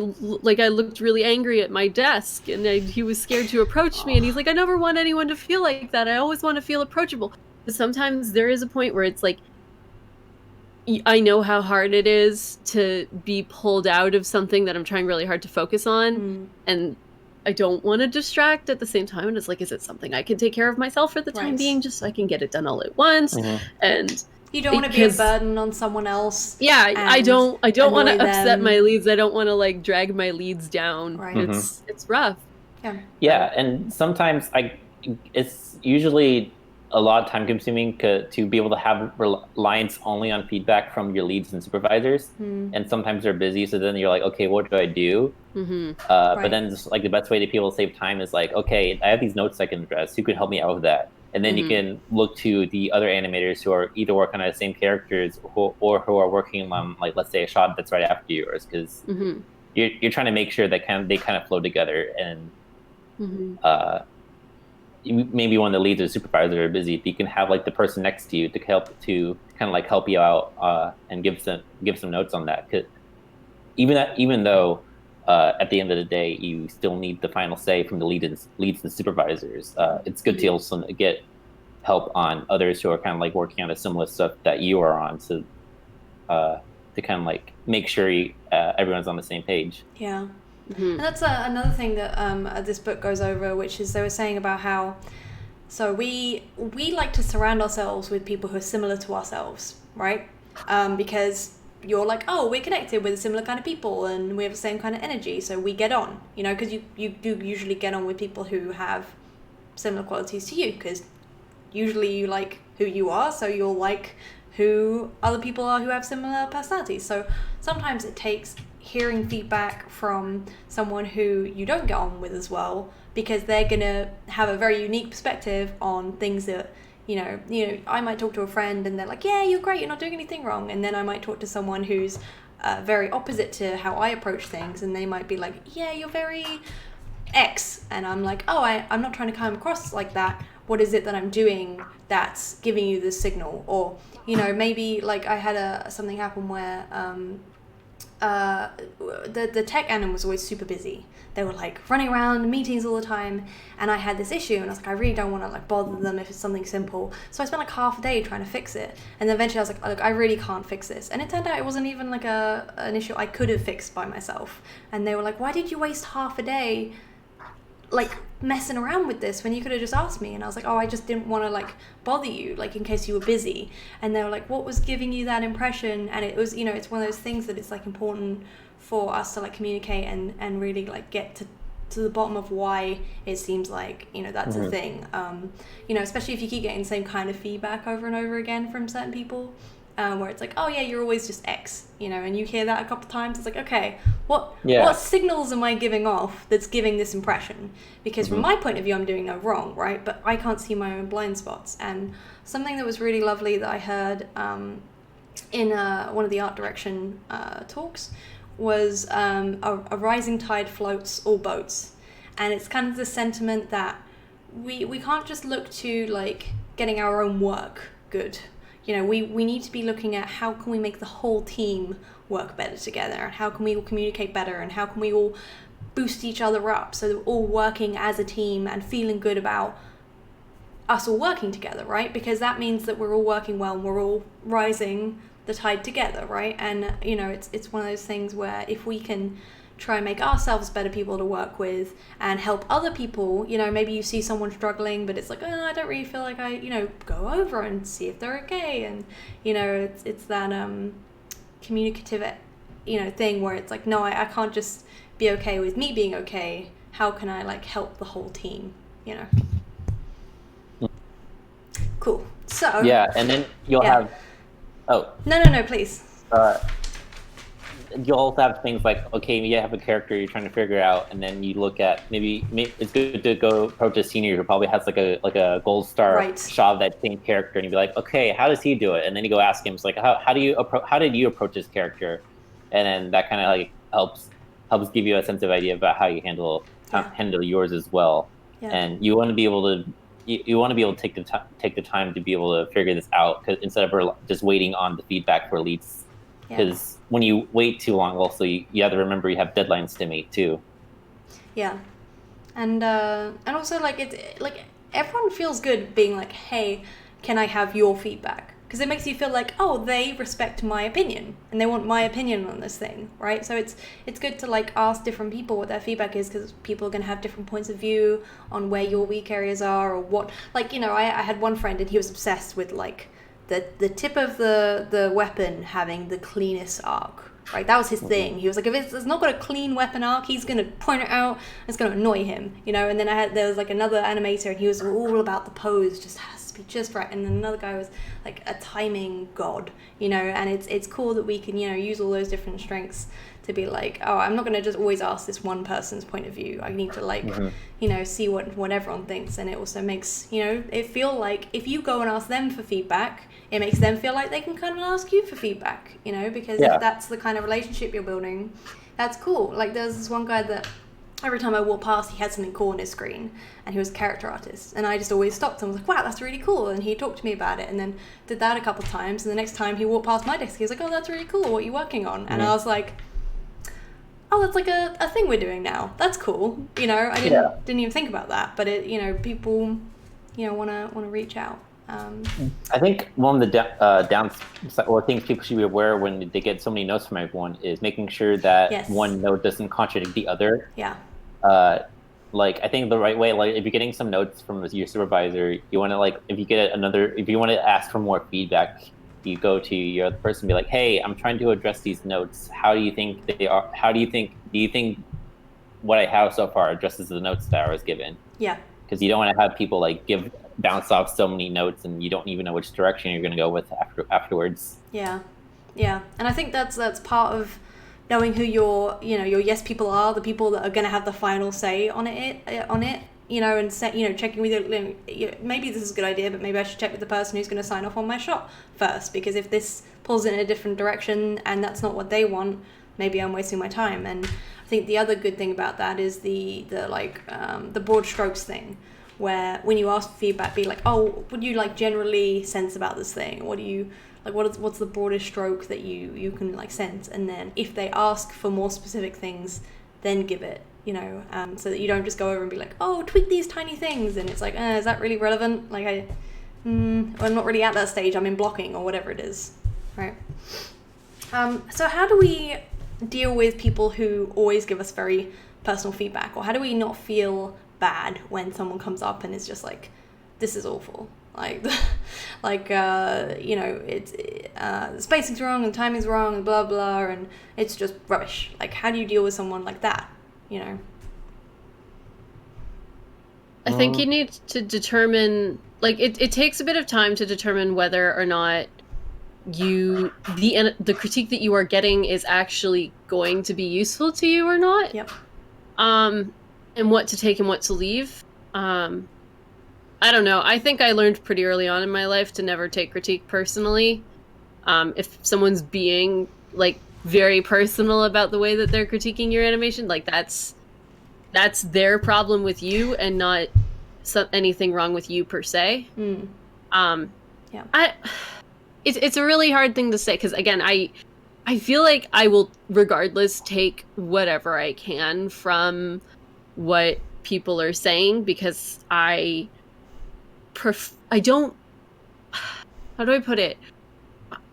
looked really angry at my desk, and he was scared to approach me, and he's like, I never want anyone to feel like that. I always want to feel approachable. But sometimes there is a point where it's like, I know how hard it is to be pulled out of something that I'm trying really hard to focus on, and I don't want to distract at the same time. And it's like, is it something I can take care of myself for the time being, just so I can get it done all at once? And you don't want to be a burden on someone else. Yeah, I don't want to upset my leads. I don't want to like drag my leads down. It's rough. Yeah, and sometimes it's usually a lot of time consuming to be able to have reliance only on feedback from your leads and supervisors. And sometimes they're busy, so then you're like, okay, what do I do? But then just like the best way to people save time is like, okay, I have these notes I can address. Who could help me out with that? And then you can look to the other animators who are either working on the same characters or who are working on, like, let's say a shot that's right after yours, because you're trying to make sure that they kind of flow together. And maybe when the leads or supervisor are busy, if you can have like the person next to you to kind of like help you out and give some notes on that. 'Cause even though at the end of the day you still need the final say from the leads and supervisors, it's good to also get help on others who are kind of like working on the similar stuff that you are on, to kind of like make sure everyone's on the same page. Yeah. And that's another thing that this book goes over, which is they were saying about how, so we like to surround ourselves with people who are similar to ourselves, right? Because you're like, oh, we're connected with similar kind of people and we have the same kind of energy, so we get on, you know, because you do usually get on with people who have similar qualities to you, because usually you like who you are, so you'll like who other people are who have similar personalities. So sometimes it takes hearing feedback from someone who you don't get on with as well, because they're gonna have a very unique perspective on things that you know I might talk to a friend and they're like, yeah, you're great, you're not doing anything wrong, and then I might talk to someone who's very opposite to how I approach things, and they might be like, yeah, you're very X, and I'm like, oh, I'm not trying to come across like that. What is it that I'm doing that's giving you this signal? Or maybe like I had something happen where the tech admin was always super busy. They were like running around meetings all the time, and I had this issue, and I was like, I really don't want to like bother them if it's something simple. So I spent like half a day trying to fix it, and then eventually I was like, look, I really can't fix this. And it turned out it wasn't even like an issue I could have fixed by myself. And they were like, why did you waste half a day like messing around with this when you could have just asked me? And I was like, oh, I just didn't want to like bother you, like in case you were busy. And they were like, what was giving you that impression? And it was, it's one of those things that it's like important for us to like communicate and really like get to the bottom of why it seems like that's a thing, especially if you keep getting the same kind of feedback over and over again from certain people, where it's like, oh yeah, you're always just X, and you hear that a couple of times. It's like, okay, what signals am I giving off that's giving this impression? Because from my point of view, I'm doing no wrong, right? But I can't see my own blind spots. And something that was really lovely that I heard in one of the art direction talks was a rising tide floats all boats. And it's kind of the sentiment that we can't just look to like getting our own work good. We need to be looking at how can we make the whole team work better together, and how can we all communicate better, and how can we all boost each other up so that we're all working as a team and feeling good about us all working together, right? Because that means that we're all working well and we're all rising the tide together, right? And it's one of those things where if we can try and make ourselves better people to work with and help other people, maybe you see someone struggling, but it's like, oh, I don't really feel like I, go over and see if they're okay. And, it's that communicative, thing where it's like, no, I can't just be okay with me being okay. How can I like help the whole team, Cool. So. Yeah. And then you'll have, No, please. You'll also have things like, okay, you have a character you're trying to figure out, and then you look at maybe it's good to go approach a senior who probably has like a gold star shot of that same character, and you'd be like, okay, how does he do it? And then you go ask him, it's like, how did you approach this character? And then that kind of like helps give you a sense of idea about how you handle yours as well. Yeah. And you want to be able to take the time to be able to figure this out, because instead of just waiting on the feedback for leads. Because when you wait too long, also you have to remember you have deadlines to meet too. Yeah, and also like it's like everyone feels good being like, hey, can I have your feedback? Because it makes you feel like, oh, they respect my opinion and they want my opinion on this thing, right? So it's good to like ask different people what their feedback is, because people are gonna have different points of view on where your weak areas are, or what. Like I had one friend and he was obsessed with like the tip of the weapon having the cleanest arc, right? That was his thing. He was like, if it's not got a clean weapon arc, he's going to point it out. It's going to annoy him, And then there was like another animator, and he was all about the pose, just has to be just right. And then another guy was like a timing god, And it's cool that we can, use all those different strengths to be like, oh, I'm not going to just always ask this one person's point of view. I need to like, see what everyone thinks. And it also makes, it feel like if you go and ask them for feedback, it makes them feel like they can kind of ask you for feedback, because if that's the kind of relationship you're building, that's cool. Like there's this one guy that every time I walked past, he had something cool on his screen, and he was a character artist. And I just always stopped and was like, wow, that's really cool. And he talked to me about it, and then did that a couple of times. And the next time he walked past my desk, he was like, oh, that's really cool. What are you working on? And I was like, oh, that's like a thing we're doing now. That's cool. You know, I didn't even think about that. But it, you know, people, you know, want to reach out. I think one of the downs or things people should be aware of when they get so many notes from everyone is making sure that one note doesn't contradict the other. Yeah. Like I think the right way, like if you're getting some notes from your supervisor, you want to like if you want to ask for more feedback, you go to your other person and be like, hey, I'm trying to address these notes. How do you think they are? Do you think what I have so far addresses the notes that I was given? Yeah. Because you don't want to have people like bounce off so many notes and you don't even know which direction you're going to go with afterwards. Yeah. And I think that's part of knowing who your yes people are, the people that are going to have the final say on it, you know, and checking with maybe this is a good idea, but maybe I should check with the person who's going to sign off on my shot first, because if this pulls in a different direction and that's not what they want, maybe I'm wasting my time. And I think the other good thing about that is the broad strokes thing, where when you ask for feedback, be like, oh, what do you like generally sense about this thing? What do you like? What's the broadest stroke that you can like sense? And then if they ask for more specific things, then give it, you know, so that you don't just go over and be like, oh, tweak these tiny things, and it's like, is that really relevant? Like I'm not really at that stage. I'm in blocking or whatever it is, right? So how do we deal with people who always give us very personal feedback, or how do we not feel bad when someone comes up and is just like, this is awful, like you know, it's the spacing's wrong and timing's wrong and blah blah, and it's just rubbish. Like, how do you deal with someone like that, you know? I think you need to determine, like, it takes a bit of time to determine whether or not the critique that you are getting is actually going to be useful to you or not. Yep. And what to take and what to leave. I don't know. I think I learned pretty early on in my life to never take critique personally. If someone's being like very personal about the way that they're critiquing your animation, like that's their problem with you and not anything wrong with you per se. Yeah. It's a really hard thing to say, because again, I feel like I will regardless take whatever I can from what people are saying, because I don't, how do I put it?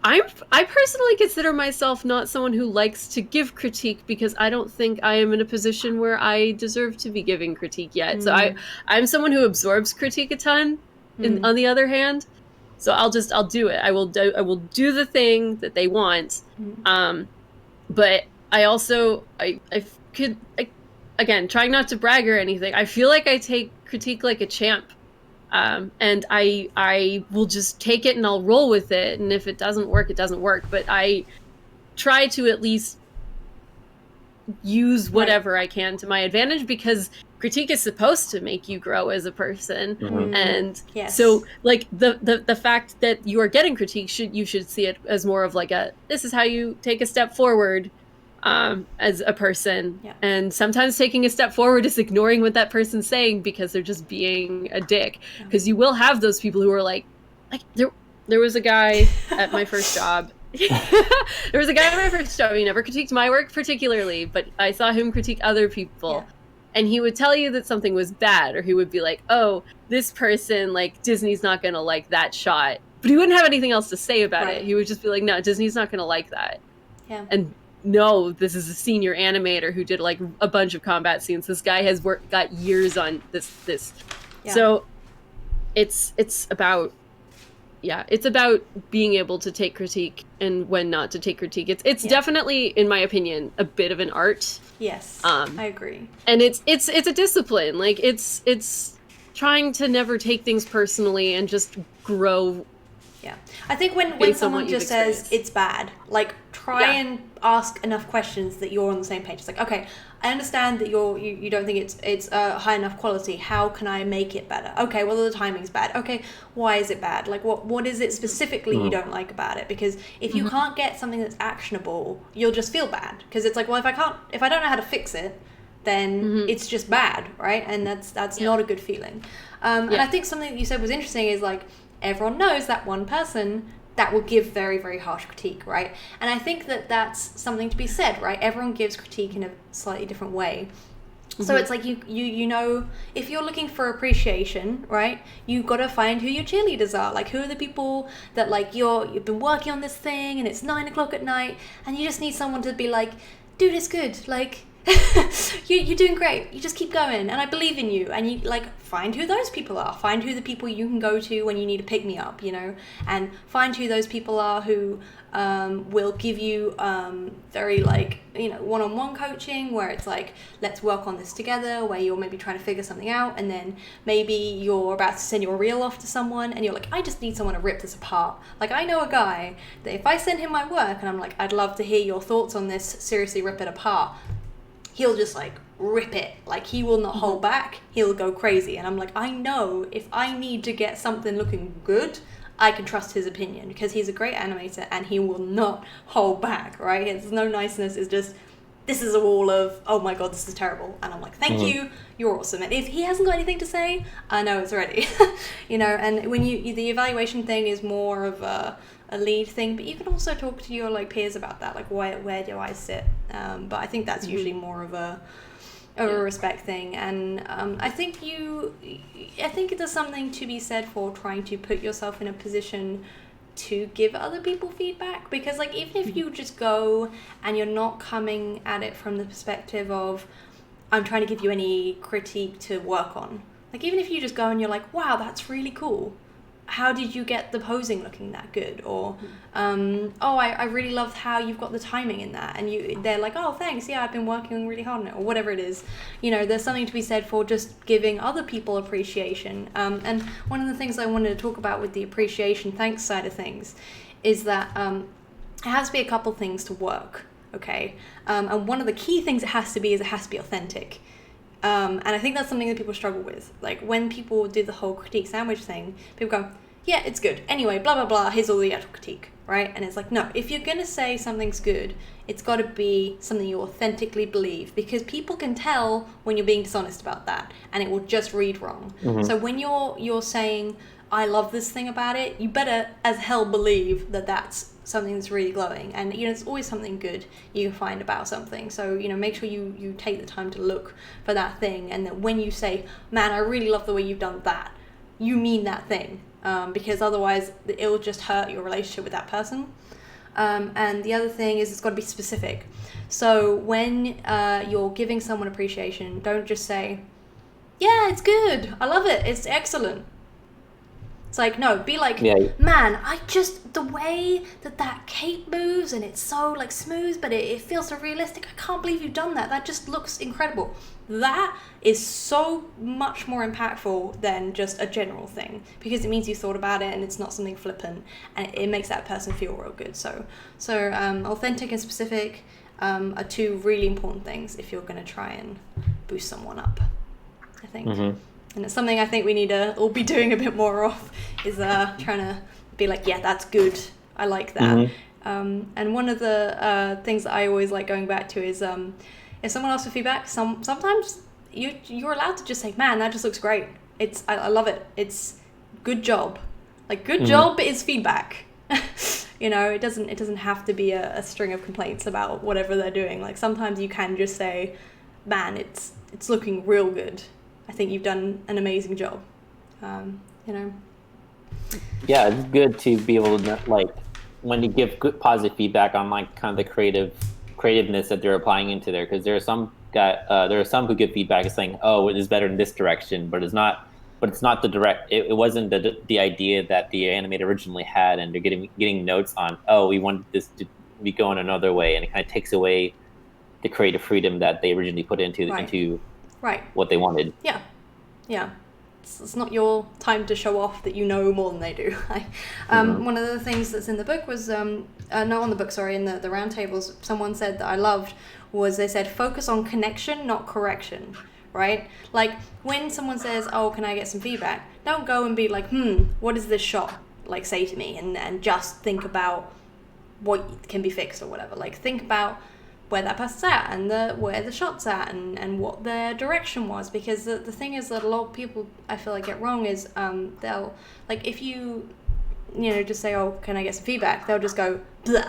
I personally consider myself not someone who likes to give critique, because I don't think I am in a position where I deserve to be giving critique yet. So I'm someone who absorbs critique a ton, on the other hand. So I'll do it. I will do the thing that they want. But I also, again, trying not to brag or anything, I feel like I take critique like a champ. And I will just take it and I'll roll with it. And if it doesn't work, it doesn't work. But I try to at least use whatever I can to my advantage, because critique is supposed to make you grow as a person. And so like the fact that you are getting critique, you should see it as more of like this is how you take a step forward as a person. And sometimes taking a step forward is ignoring what that person's saying because they're just being a dick. Because you will have those people who are like there was a guy at my first job. He never critiqued my work particularly, but I saw him critique other people. And he would tell you that something was bad, or he would be like, oh, this person, like, Disney's not going to like that shot. But he wouldn't have anything else to say about it. He would just be like, no, Disney's not going to like that. And no, this is a senior animator who did, like, a bunch of combat scenes. This guy has got years on this. So it's about... it's about being able to take critique and when not to take critique. It's definitely, in my opinion, a bit of an art. Yes, I agree. And it's a discipline. Like it's trying to never take things personally and just grow. Yeah, I think when someone just says it's bad, like try and ask enough questions that you're on the same page. It's like, okay, I understand that you don't think it's high enough quality. How can I make it better? Okay, well the timing's bad. Okay, why is it bad? Like what is it specifically you don't like about it? Because if you can't get something that's actionable, you'll just feel bad. Because it's like, well, if I don't know how to fix it, then it's just bad, right? And that's not a good feeling. And I think something that you said was interesting is like, everyone knows that one person that will give very, very harsh critique, right? And I think that that's something to be said, right? Everyone gives critique in a slightly different way. So it's like you know, if you're looking for appreciation, right, you got to find who your cheerleaders are. Like, who are the people that like you've been working on this thing and it's 9 o'clock at night and you just need someone to be like, dude, it's good. Like, you're doing great. You just keep going and I believe in you. And you like find who those people are. Find who the people you can go to when you need to pick me up, you know, and find who those people are who will give you very like, you know, one-on-one coaching where it's like, let's work on this together, where you're maybe trying to figure something out, and then maybe you're about to send your reel off to someone and you're like, I just need someone to rip this apart. Like, I know a guy that if I send him my work and I'm like, I'd love to hear your thoughts on this, seriously rip it apart, he'll just like rip it. Like, he will not hold back. He'll go crazy. And I'm like, I know if I need to get something looking good, I can trust his opinion because he's a great animator and he will not hold back, right? It's no niceness. It's just, this is a wall of, oh my God, this is terrible. And I'm like, thank you. You're awesome. And if he hasn't got anything to say, I know it's ready, you know, and when the evaluation thing is more of a lead thing, but you can also talk to your like peers about that, like where do I sit, but I think that's usually more of a respect thing. And I think there's something to be said for trying to put yourself in a position to give other people feedback, because like even if you just go and you're not coming at it from the perspective of I'm trying to give you any critique to work on, like even if you just go and you're like, wow, that's really cool, how did you get the posing looking that good? Or, I really loved how you've got the timing in that. And they're like, oh, thanks. Yeah, I've been working really hard on it, or whatever it is. You know, there's something to be said for just giving other people appreciation. And one of the things I wanted to talk about with the appreciation thanks side of things is that it has to be a couple things to work. Okay. And one of the key things it has to be authentic. And I think that's something that people struggle with. Like when people do the whole critique sandwich thing, people go, yeah, it's good. Anyway, blah, blah, blah, here's all the actual critique, right? And it's like, no, if you're going to say something's good, it's got to be something you authentically believe, because people can tell when you're being dishonest about that and it will just read wrong. So when you're saying, I love this thing about it, you better as hell believe that that's something that's really glowing. And you know, there's always something good you can find about something, so you know, make sure you take the time to look for that thing, and that when you say, man, I really love the way you've done that, you mean that thing, because otherwise it'll just hurt your relationship with that person. And the other thing is, it's got to be specific. So when you're giving someone appreciation, don't just say, yeah, it's good, I love it, it's excellent. It's like, no, be like, man, the way that cape moves and it's so like smooth, but it feels so realistic. I can't believe you've done that. That just looks incredible. That is so much more impactful than just a general thing, because it means you thought about it and it's not something flippant, and it makes that person feel real good. So authentic and specific are two really important things if you're going to try and boost someone up, I think. And it's something I think we need to all be doing a bit more of, is trying to be like, yeah, that's good, I like that. And one of the things that I always like going back to is if someone asks for feedback, sometimes you're allowed to just say, man, that just looks great. I love it. It's good job. Like, good job is feedback. You know, it doesn't have to be a string of complaints about whatever they're doing. Like, sometimes you can just say, man, it's looking real good. I think you've done an amazing job. You know. Yeah, it's good to be able to, like, when you give good positive feedback on like kind of the creativeness that they're applying into there, because there are some who give feedback saying, oh, it is better in this direction, but it's not the direct. It wasn't the idea that the animator originally had, and they're getting notes on, oh, we want this to be going another way, and it kind of takes away the creative freedom that they originally put into what they wanted. Yeah. It's not your time to show off that you know more than they do. One of the things that's in the book was, in the roundtables, someone said that I loved was, they said, focus on connection, not correction, right? Like, when someone says, oh, can I get some feedback? Don't go and be like, what does this shot like say to me? And just think about what can be fixed or whatever. Like, think about where that person's at and where the shot's at and what their direction was. Because the thing is that a lot of people, I feel like, get wrong is they'll, like, if you just say, oh, can I get some feedback, they'll just go blah.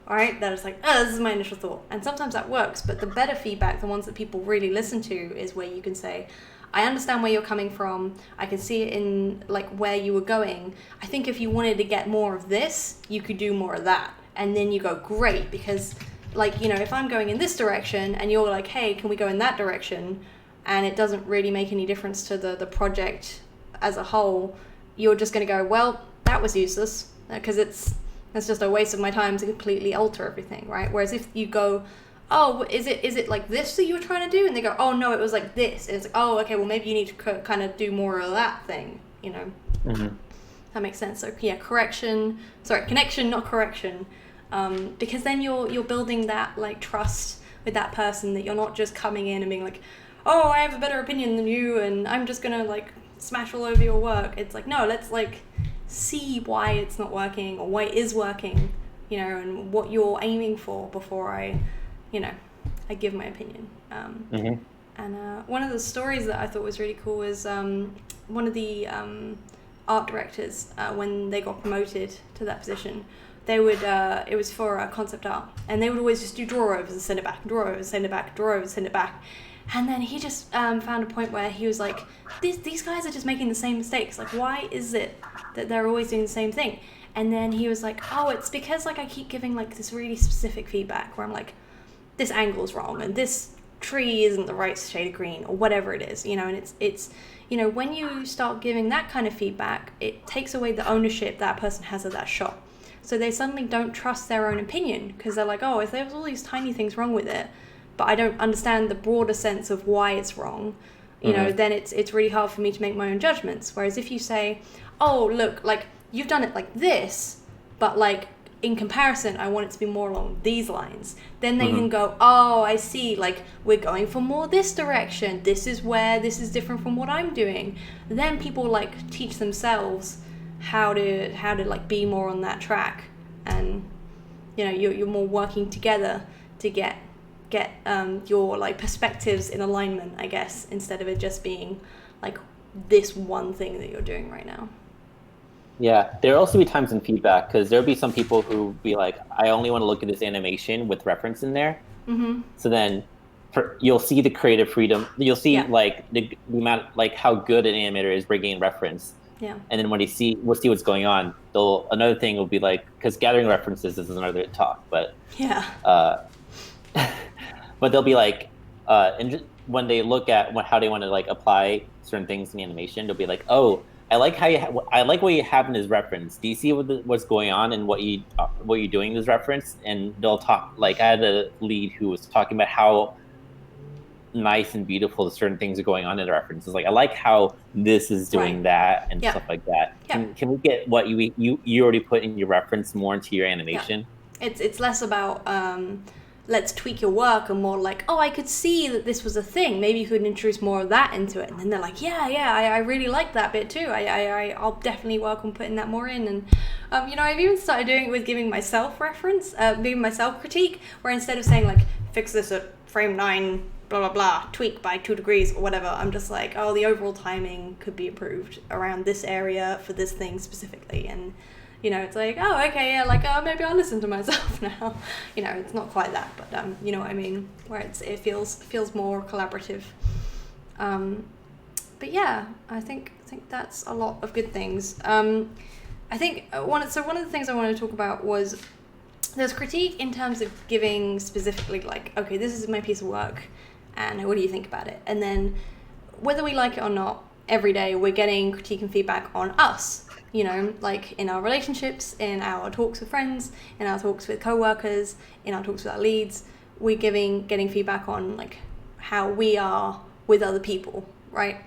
All right, they're just like, oh, this is my initial thought. And sometimes that works, but the better feedback, the ones that people really listen to, is where you can say, I understand where you're coming from. I can see it in like where you were going. I think if you wanted to get more of this, you could do more of that. And then you go, great, because like, if I'm going in this direction and you're like, hey, can we go in that direction? And it doesn't really make any difference to the project as a whole, you're just going to go, well, that was useless, because that's just a waste of my time to completely alter everything, right? Whereas if you go, oh, is it like this that you were trying to do? And they go, oh, no, it was like this. And it's like, oh, okay, well, maybe you need to kind of do more of that thing, Mm-hmm. That makes sense. So, yeah, connection, not correction. Because then you're building that, like, trust with that person, that you're not just coming in and being like, oh, I have a better opinion than you, and I'm just going to, like, smash all over your work. It's like, no, let's, like, see why it's not working or why it is working, and what you're aiming for before I give my opinion. Mm-hmm. And one of the stories that I thought was really cool was one of the art directors, when they got promoted to that position, they would, it was for concept art, and they would always just do draw overs and send it back, draw overs, send it back, draw overs, send it back. And then he just found a point where he was like, these guys are just making the same mistakes. Like, why is it that they're always doing the same thing? And then he was like, oh, it's because like I keep giving like this really specific feedback where I'm like, this angle's wrong and this tree isn't the right shade of green or whatever it is, and it's when you start giving that kind of feedback, it takes away the ownership that person has of that shot. So they suddenly don't trust their own opinion, because they're like, oh, if there's all these tiny things wrong with it, but I don't understand the broader sense of why it's wrong, then it's really hard for me to make my own judgments. Whereas if you say, oh, look, like, you've done it like this, but like, in comparison, I want it to be more along these lines. Then they can go, oh, I see, like, we're going for more this direction. This is where this is different from what I'm doing. Then people, like, teach themselves how to like, be more on that track. And, you're more working together to get your, like, perspectives in alignment, I guess, instead of it just being like this one thing that you're doing right now. Yeah, there'll also be times in feedback, because there'll be some people who be like, I only want to look at this animation with reference in there. Mm-hmm. So then you'll see the creative freedom. You'll see like the amount, like how good an animator is bringing in reference. Yeah. And then when we'll see what's going on. Another thing will be like, because gathering references is another talk, but yeah. But they'll be like, and when they look at how they want to like apply certain things in animation, they'll be like, oh, I like I like what you have in this reference. Do you see what's going on and what you're doing in this reference? And they'll talk, like, I had a lead who was talking about how nice and beautiful certain things are going on in the references. Like, I like how this is doing that and stuff like that. Yeah. Can we get what you already put in your reference more into your animation? Yeah. It's less about let's tweak your work, and more like, oh, I could see that this was a thing. Maybe you could introduce more of that into it. And then they're like, I really like that bit too. I'll definitely work on putting that more in. And, I've even started doing it with giving myself reference, giving myself critique, where instead of saying like, fix this at frame 9, blah, blah, blah, tweak by 2 degrees or whatever, I'm just like, oh, the overall timing could be improved around this area for this thing specifically. And, it's like, oh, okay, yeah, like, maybe I'll listen to myself now. It's not quite that, but, you know what I mean? Where it feels more collaborative. But yeah, I think that's a lot of good things. I think one of the things I wanted to talk about was there's critique in terms of giving specifically, like, okay, this is my piece of work, and what do you think about it? And then whether we like it or not, every day we're getting critique and feedback on us. Like in our relationships, in our talks with friends, in our talks with co-workers, in our talks with our leads, we're getting feedback on like how we are with other people, right?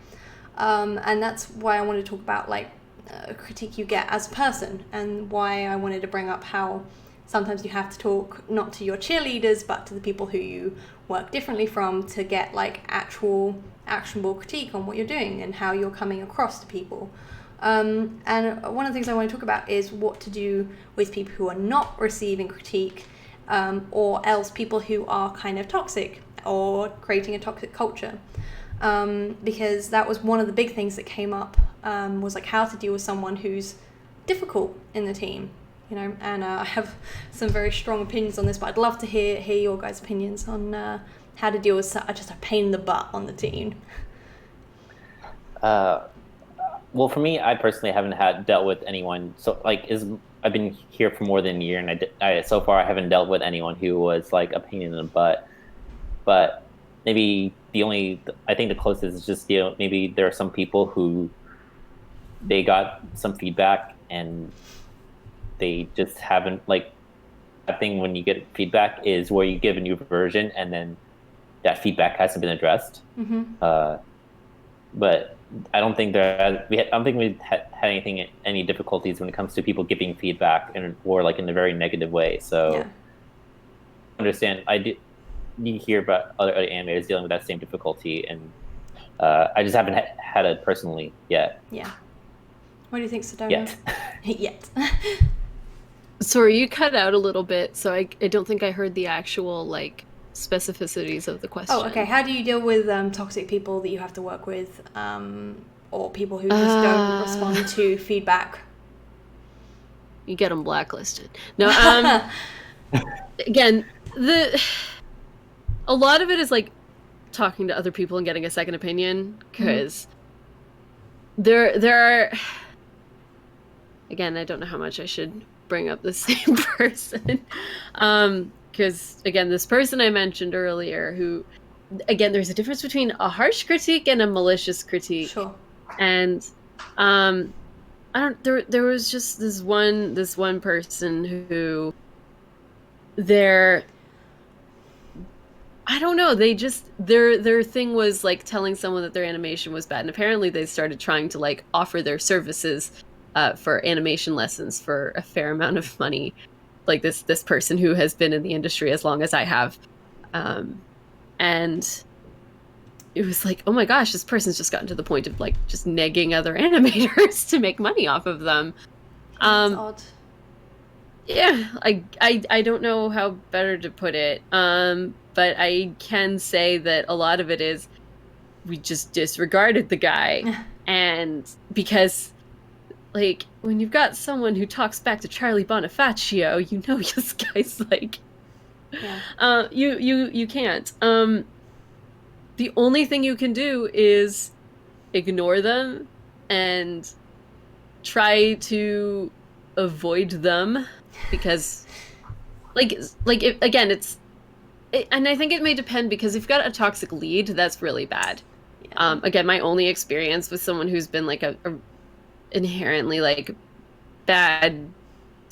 And that's why I wanted to talk about like a critique you get as a person, and why I wanted to bring up how sometimes you have to talk not to your cheerleaders, but to the people who you work differently from, to get like actual actionable critique on what you're doing and how you're coming across to people. And one of the things I want to talk about is what to do with people who are not receiving critique, or else people who are kind of toxic or creating a toxic culture. Because that was one of the big things that came up, was like how to deal with someone who's difficult in the team, you know. And I have some very strong opinions on this, but I'd love to hear your guys' opinions on how to deal with just a pain in the butt on the team. Well, for me, I personally haven't dealt with anyone. So I've been here for more than a year, and I so far I haven't dealt with anyone who was like a pain in the butt. But maybe I think the closest is just, maybe there are some people who they got some feedback and they just haven't, like, I think when you get feedback is where you give a new version and then that feedback hasn't been addressed. But I don't think we've had any difficulties when it comes to people giving feedback or like in a very negative way. So Yeah. Understand, you hear about other animators dealing with that same difficulty, and I just haven't had it personally yet. Yeah. What do you think, Sedona? Yet. Yet. Sorry, you cut out a little bit, so I don't think I heard the actual like specificities of the question. Oh, okay. How do you deal with toxic people that you have to work with, or people who just don't respond to feedback? You get them blacklisted. No, again, a lot of it is like talking to other people and getting a second opinion, because there are, again, I don't know how much I should bring up the same person, because again, this person I mentioned earlier, who, again, there's a difference between a harsh critique and a malicious critique. Sure. And there was just this one person who I don't know, they just their thing was like telling someone that their animation was bad, and apparently they started trying to like offer their services for animation lessons for a fair amount of money, like this person who has been in the industry as long as I have, and it was like, oh my gosh, this person's just gotten to the point of like just negging other animators to make money off of them. That's odd. Yeah, I don't know how better to put it, but I can say that a lot of it is we just disregarded the guy, and because like when you've got someone who talks back to Charlie Bonifacio, you know this guy's like, you can't. The only thing you can do is ignore them and try to avoid them, because again, and I think it may depend, because if you've got a toxic lead, that's really bad. Again, my only experience with someone who's been like a inherently like bad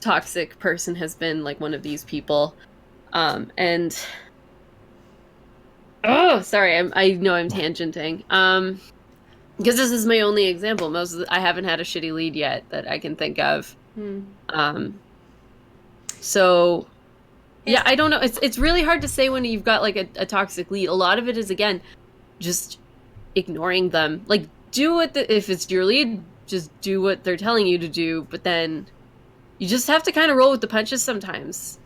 toxic person has been like one of these people, and oh, sorry, I know I'm tangenting, because this is my only example. I haven't had a shitty lead yet that I can think of. So yeah, I don't know. It's really hard to say when you've got like a toxic lead. A lot of it is, again, just ignoring them. Like, if it's your lead, just do what they're telling you to do. But then you just have to kind of roll with the punches sometimes.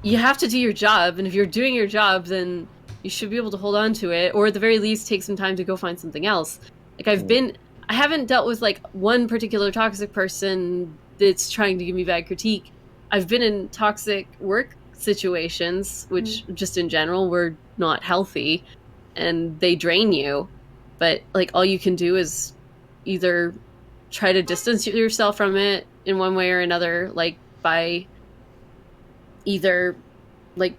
You have to do your job, and if you're doing your job, then you should be able to hold on to it, or at the very least take some time to go find something else. Like I haven't dealt with like one particular toxic person that's trying to give me bad critique. I've been in toxic work situations, which just in general were not healthy, and they drain you. But like all you can do is either try to distance yourself from it in one way or another, like by either like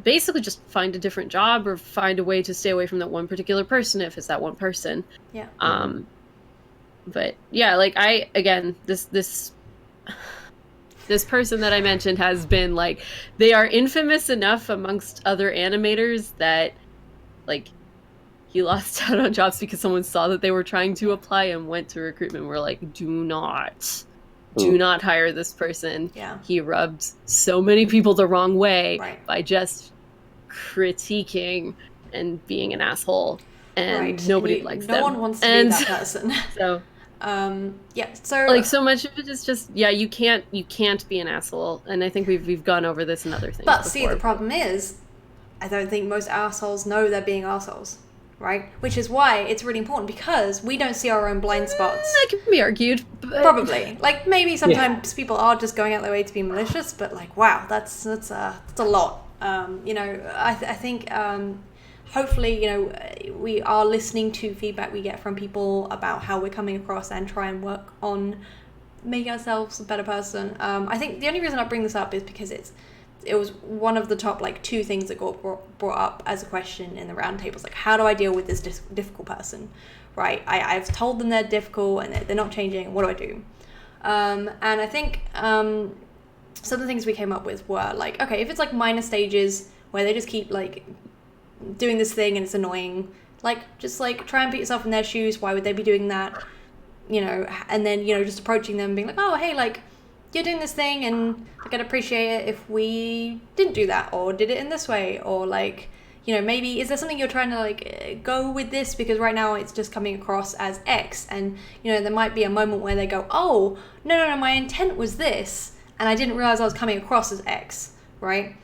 basically just find a different job or find a way to stay away from that one particular person if it's that one person. Yeah. But yeah, like this person that I mentioned has been like, they are infamous enough amongst other animators that like he lost out on jobs because someone saw that they were trying to apply and went to recruitment. We're like, do not hire this person. Yeah. He rubbed so many people the wrong way by just critiquing and being an asshole, and nobody likes them. No one wants to be that person. So Yeah, so Like so much of it is just you can't be an asshole, and I think we've gone over this in other things. but before. see, the problem is, I don't think most assholes know they're being assholes, right? Which is why it's really important, because we don't see our own blind spots. That can be argued, but... Probably, like maybe sometimes people are just going out their way to be malicious, but like wow, that's a lot. You know, I think hopefully, you know, we are listening to feedback we get from people about how we're coming across and try and work on making ourselves a better person. I think the only reason I bring this up is because it was one of the top like 2 things that got brought up as a question in the roundtables. Like, how do I deal with this difficult person? Right, I've told them they're difficult and they're not changing. What do I do? And I think some of the things we came up with were like, okay, if it's like minor stages where they just keep like doing this thing and it's annoying, like just like try and put yourself in their shoes. Why would they be doing that? You know, and then, you know, just approaching them being like, oh, hey, like you're doing this thing and like, I'd appreciate it if we didn't do that or did it in this way, or like, you know, maybe is there something you're trying to like go with this, because right now it's just coming across as X, and you know there might be a moment where they go, oh no, my intent was this and I didn't realize I was coming across as X, right?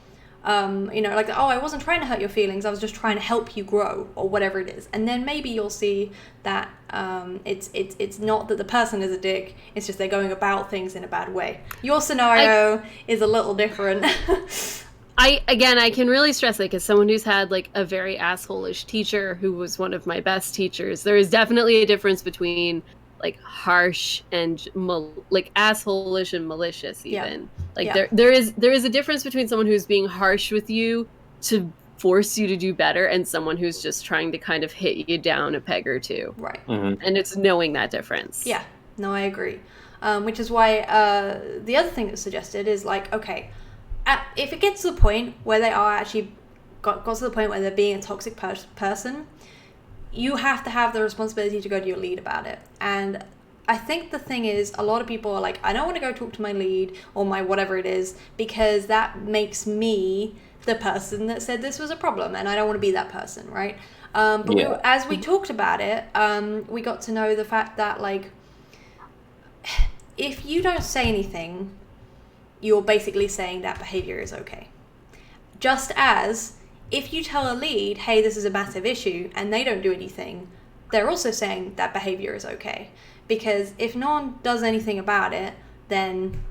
You know, like, oh, I wasn't trying to hurt your feelings, I was just trying to help you grow, or whatever it is. And then maybe you'll see that it's not that the person is a dick, it's just they're going about things in a bad way. Your scenario is a little different. I can really stress, like, as someone who's had like a very asshole-ish teacher who was one of my best teachers, there is definitely a difference between like harsh and like asshole-ish and malicious even. Like there is a difference between someone who's being harsh with you to force you to do better and someone who's just trying to kind of hit you down a peg or two. Right. Mm-hmm. And it's knowing that difference. Yeah, no, I agree. Which is why the other thing that's suggested is like, okay, if it gets to the point where they are actually got to the point where they're being a toxic person, you have to have the responsibility to go to your lead about it. And I think the thing is, a lot of people are like, I don't want to go talk to my lead or my whatever it is, because that makes me the person that said this was a problem, and I don't want to be that person, right? But as we talked about it, we got to know the fact that like, if you don't say anything, you're basically saying that behavior is okay. Just as if you tell a lead, hey, this is a massive issue, and they don't do anything, they're also saying that behavior is okay. Because if no one does anything about it, then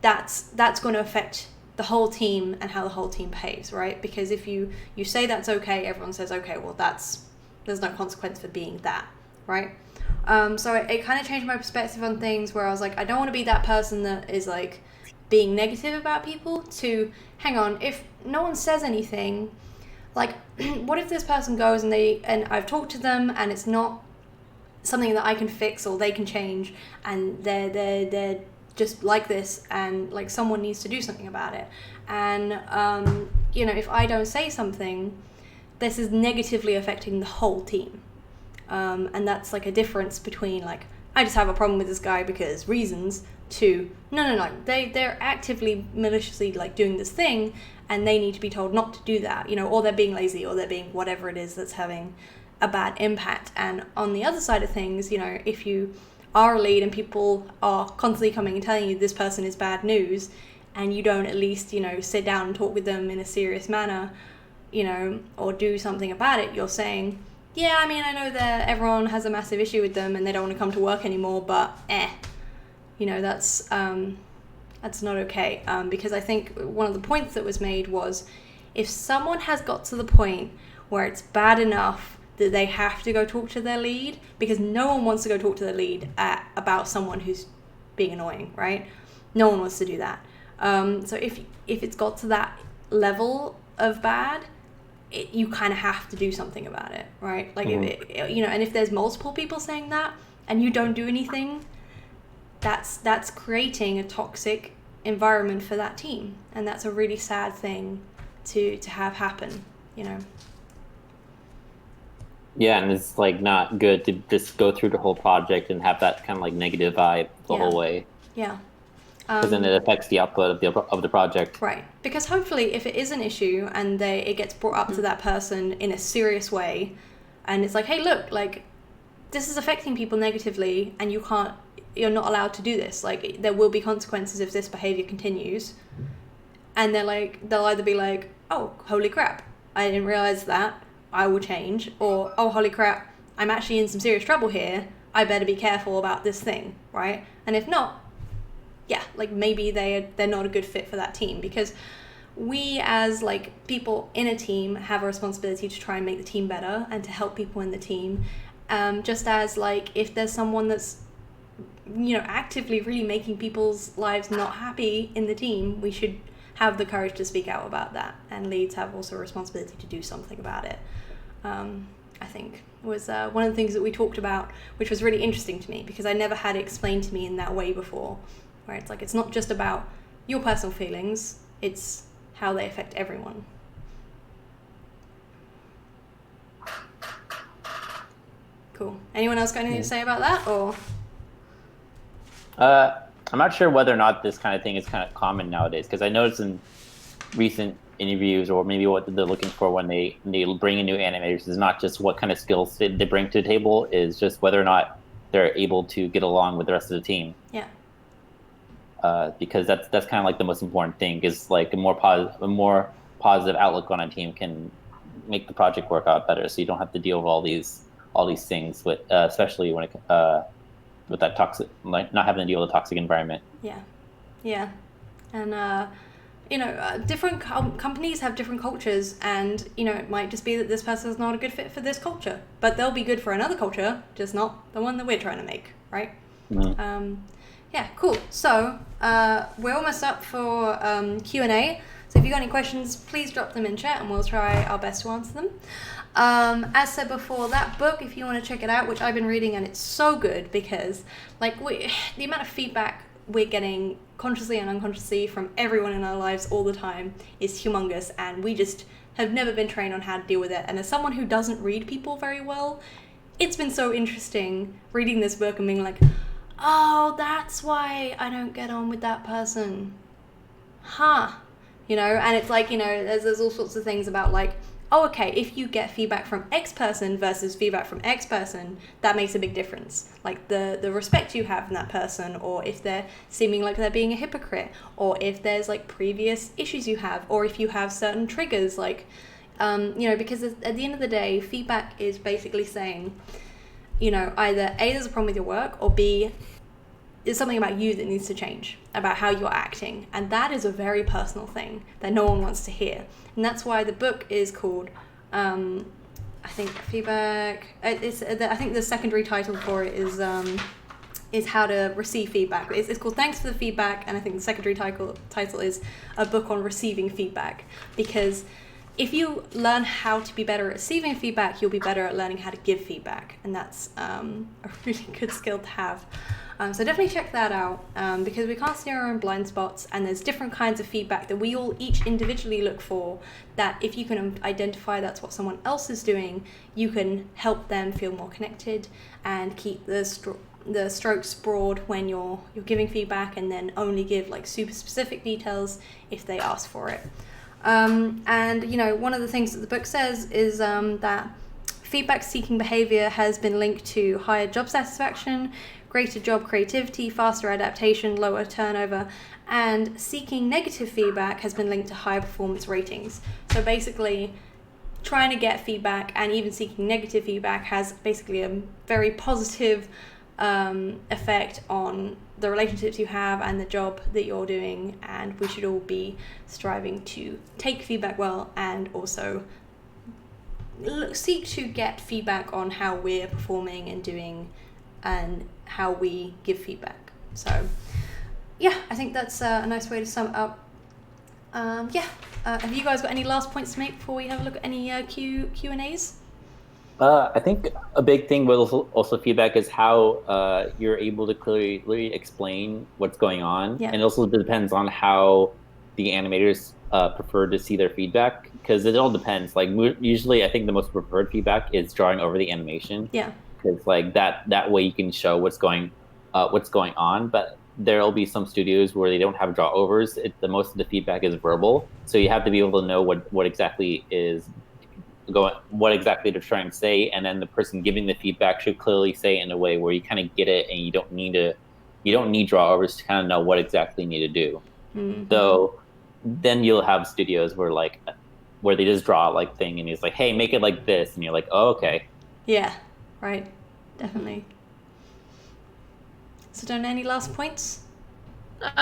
that's going to affect the whole team and how the whole team behaves, right? Because if you say that's okay, everyone says, okay, well, there's no consequence for being that, right? So it kind of changed my perspective on things, where I was like, I don't want to be that person that is like being negative about people, to hang on, if no one says anything, like what if this person goes and I've talked to them and it's not something that I can fix or they can change, and they're just like this, and like someone needs to do something about it, and you know, if I don't say something, this is negatively affecting the whole team, and that's like a difference between like, I just have a problem with this guy because reasons, to no, they're actively maliciously like doing this thing and they need to be told not to do that, you know, or they're being lazy, or they're being whatever it is that's having a bad impact. And on the other side of things, you know, if you are a lead and people are constantly coming and telling you this person is bad news, and you don't at least, you know, sit down and talk with them in a serious manner, you know, or do something about it, you're saying, yeah, I mean, I know that everyone has a massive issue with them and they don't want to come to work anymore, but you know, that's not okay. Because I think one of the points that was made was, if someone has got to the point where it's bad enough that they have to go talk to their lead, because no one wants to go talk to their lead about someone who's being annoying, right? No one wants to do that. So if it's got to that level of bad, you kind of have to do something about it, right? Like, if you know, and if there's multiple people saying that and you don't do anything, that's creating a toxic environment for that team, and that's a really sad thing to have happen, you know. Yeah, and it's like not good to just go through the whole project and have that kind of like negative vibe the whole way. Yeah. Because then it affects the output of the project. Right. Because hopefully, if it is an issue and it gets brought up to that person in a serious way, and it's like, hey, look, like, this is affecting people negatively, and you're not allowed to do this. Like, there will be consequences if this behavior continues. And they'll either be like, oh, holy crap, I didn't realize that, I will change, or, oh, holy crap, I'm actually in some serious trouble here, I better be careful about this thing, right? And if not, yeah, like, maybe they're not a good fit for that team, because we as like people in a team have a responsibility to try and make the team better and to help people in the team. Just as like if there's someone that's, you know, actively really making people's lives not happy in the team, we should have the courage to speak out about that, and leads have also a responsibility to do something about it. I think was one of the things that we talked about, which was really interesting to me because I never had it explained to me in that way before, where it's like, it's not just about your personal feelings, it's how they affect everyone. Cool. Anyone else got anything to say about that, or? I'm not sure whether or not this kind of thing is kind of common nowadays, because I noticed in recent interviews, or maybe what they're looking for when they bring in new animators is not just what kind of skills they bring to the table, is just whether or not they're able to get along with the rest of the team. Yeah. Because that's kind of like the most important thing, is like a more positive outlook on a team can make the project work out better. So you don't have to deal with all these things with, especially when it with that toxic, like not having to deal with a toxic environment. Yeah, and different companies have different cultures, and it might just be that this person is not a good fit for this culture, but they'll be good for another culture, just not the one that we're trying to make, right? Mm-hmm. Yeah, cool. So we're almost up for Q&A. So if you've got any questions, please drop them in chat and we'll try our best to answer them. As said before, that book, if you want to check it out, which I've been reading, and it's so good because the amount of feedback we're getting consciously and unconsciously from everyone in our lives all the time is humongous, and we just have never been trained on how to deal with it. And as someone who doesn't read people very well, it's been so interesting reading this book and being like, oh, that's why I don't get on with that person. Huh. And it's like, there's all sorts of things about like, oh, okay, if you get feedback from X person versus feedback from X person, that makes a big difference. Like the respect you have in that person, or if they're seeming like they're being a hypocrite, or if there's like previous issues you have, or if you have certain triggers, like, because at the end of the day, feedback is basically saying, either A, there's a problem with your work, or B, there's something about you that needs to change, about how you're acting. And that is a very personal thing that no one wants to hear. And that's why the book is called, I think, Feedback. I think the secondary title for it is How to Receive Feedback. It's called Thanks for the Feedback, and I think the secondary title is A Book on Receiving Feedback. Because if you learn how to be better at receiving feedback, you'll be better at learning how to give feedback. And that's a really good skill to have. So definitely check that out, because we can't see our own blind spots, and there's different kinds of feedback that we all each individually look for, that if you can identify that's what someone else is doing, you can help them feel more connected and keep the strokes broad when you're giving feedback, and then only give like super specific details if they ask for it. And one of the things that the book says is that feedback-seeking behavior has been linked to higher job satisfaction, greater job creativity, faster adaptation, lower turnover, and seeking negative feedback has been linked to higher performance ratings. So basically, trying to get feedback and even seeking negative feedback has basically a very positive effect on the relationships you have and the job that you're doing, and we should all be striving to take feedback well and also seek to get feedback on how we're performing and doing and how we give feedback. So yeah, I think that's a nice way to sum it up. Have you guys got any last points to make before we have a look at any Q&As? I think a big thing with also feedback is how you're able to clearly explain what's going on. Yeah. And it also depends on how the animators prefer to see their feedback, because it all depends. Like usually I think the most preferred feedback is drawing over the animation. Yeah. Because like that way you can show what's going on. But there'll be some studios where they don't have draw overs. The most of the feedback is verbal, so you have to be able to know what exactly is what exactly they're trying to say, and then the person giving the feedback should clearly say it in a way where you kind of get it, and you don't need drawovers to kind of know what exactly you need to do. So then you'll have studios where they just draw like thing, and he's like, hey, make it like this, and you're like, oh, okay. Yeah, right, definitely. So, don't any last points? No,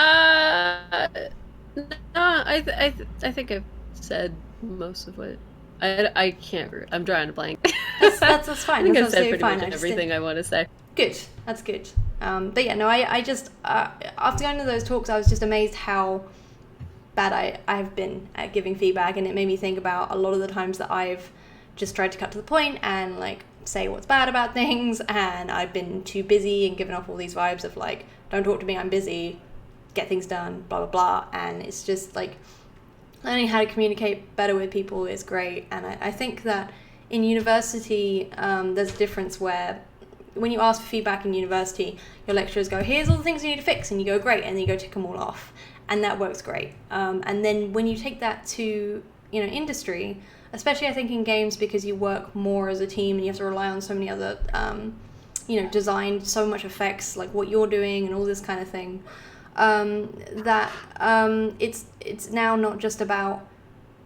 I think I've said most of what I can't. I'm drawing a blank. That's fine. I think that's I've said absolutely pretty fine. much everything I want to say. Good. That's good. But yeah, no, I just after going to those talks, I was just amazed how bad I've been at giving feedback, and it made me think about a lot of the times that I've just tried to cut to the point and like say what's bad about things, and I've been too busy and given off all these vibes of like, don't talk to me, I'm busy, get things done, blah blah blah. And it's just like learning how to communicate better with people is great. And I think that in university there's a difference where when you ask for feedback in university, your lecturers go, here's all the things you need to fix, and you go, great, and then you go tick them all off, and that works great. And then when you take that to industry, especially I think in games, because you work more as a team and you have to rely on so many other design, so much effects like what you're doing and all this kind of thing, that it's now not just about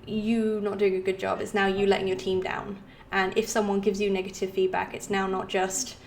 you not doing a good job, it's now you letting your team down. And if someone gives you negative feedback, it's now not just,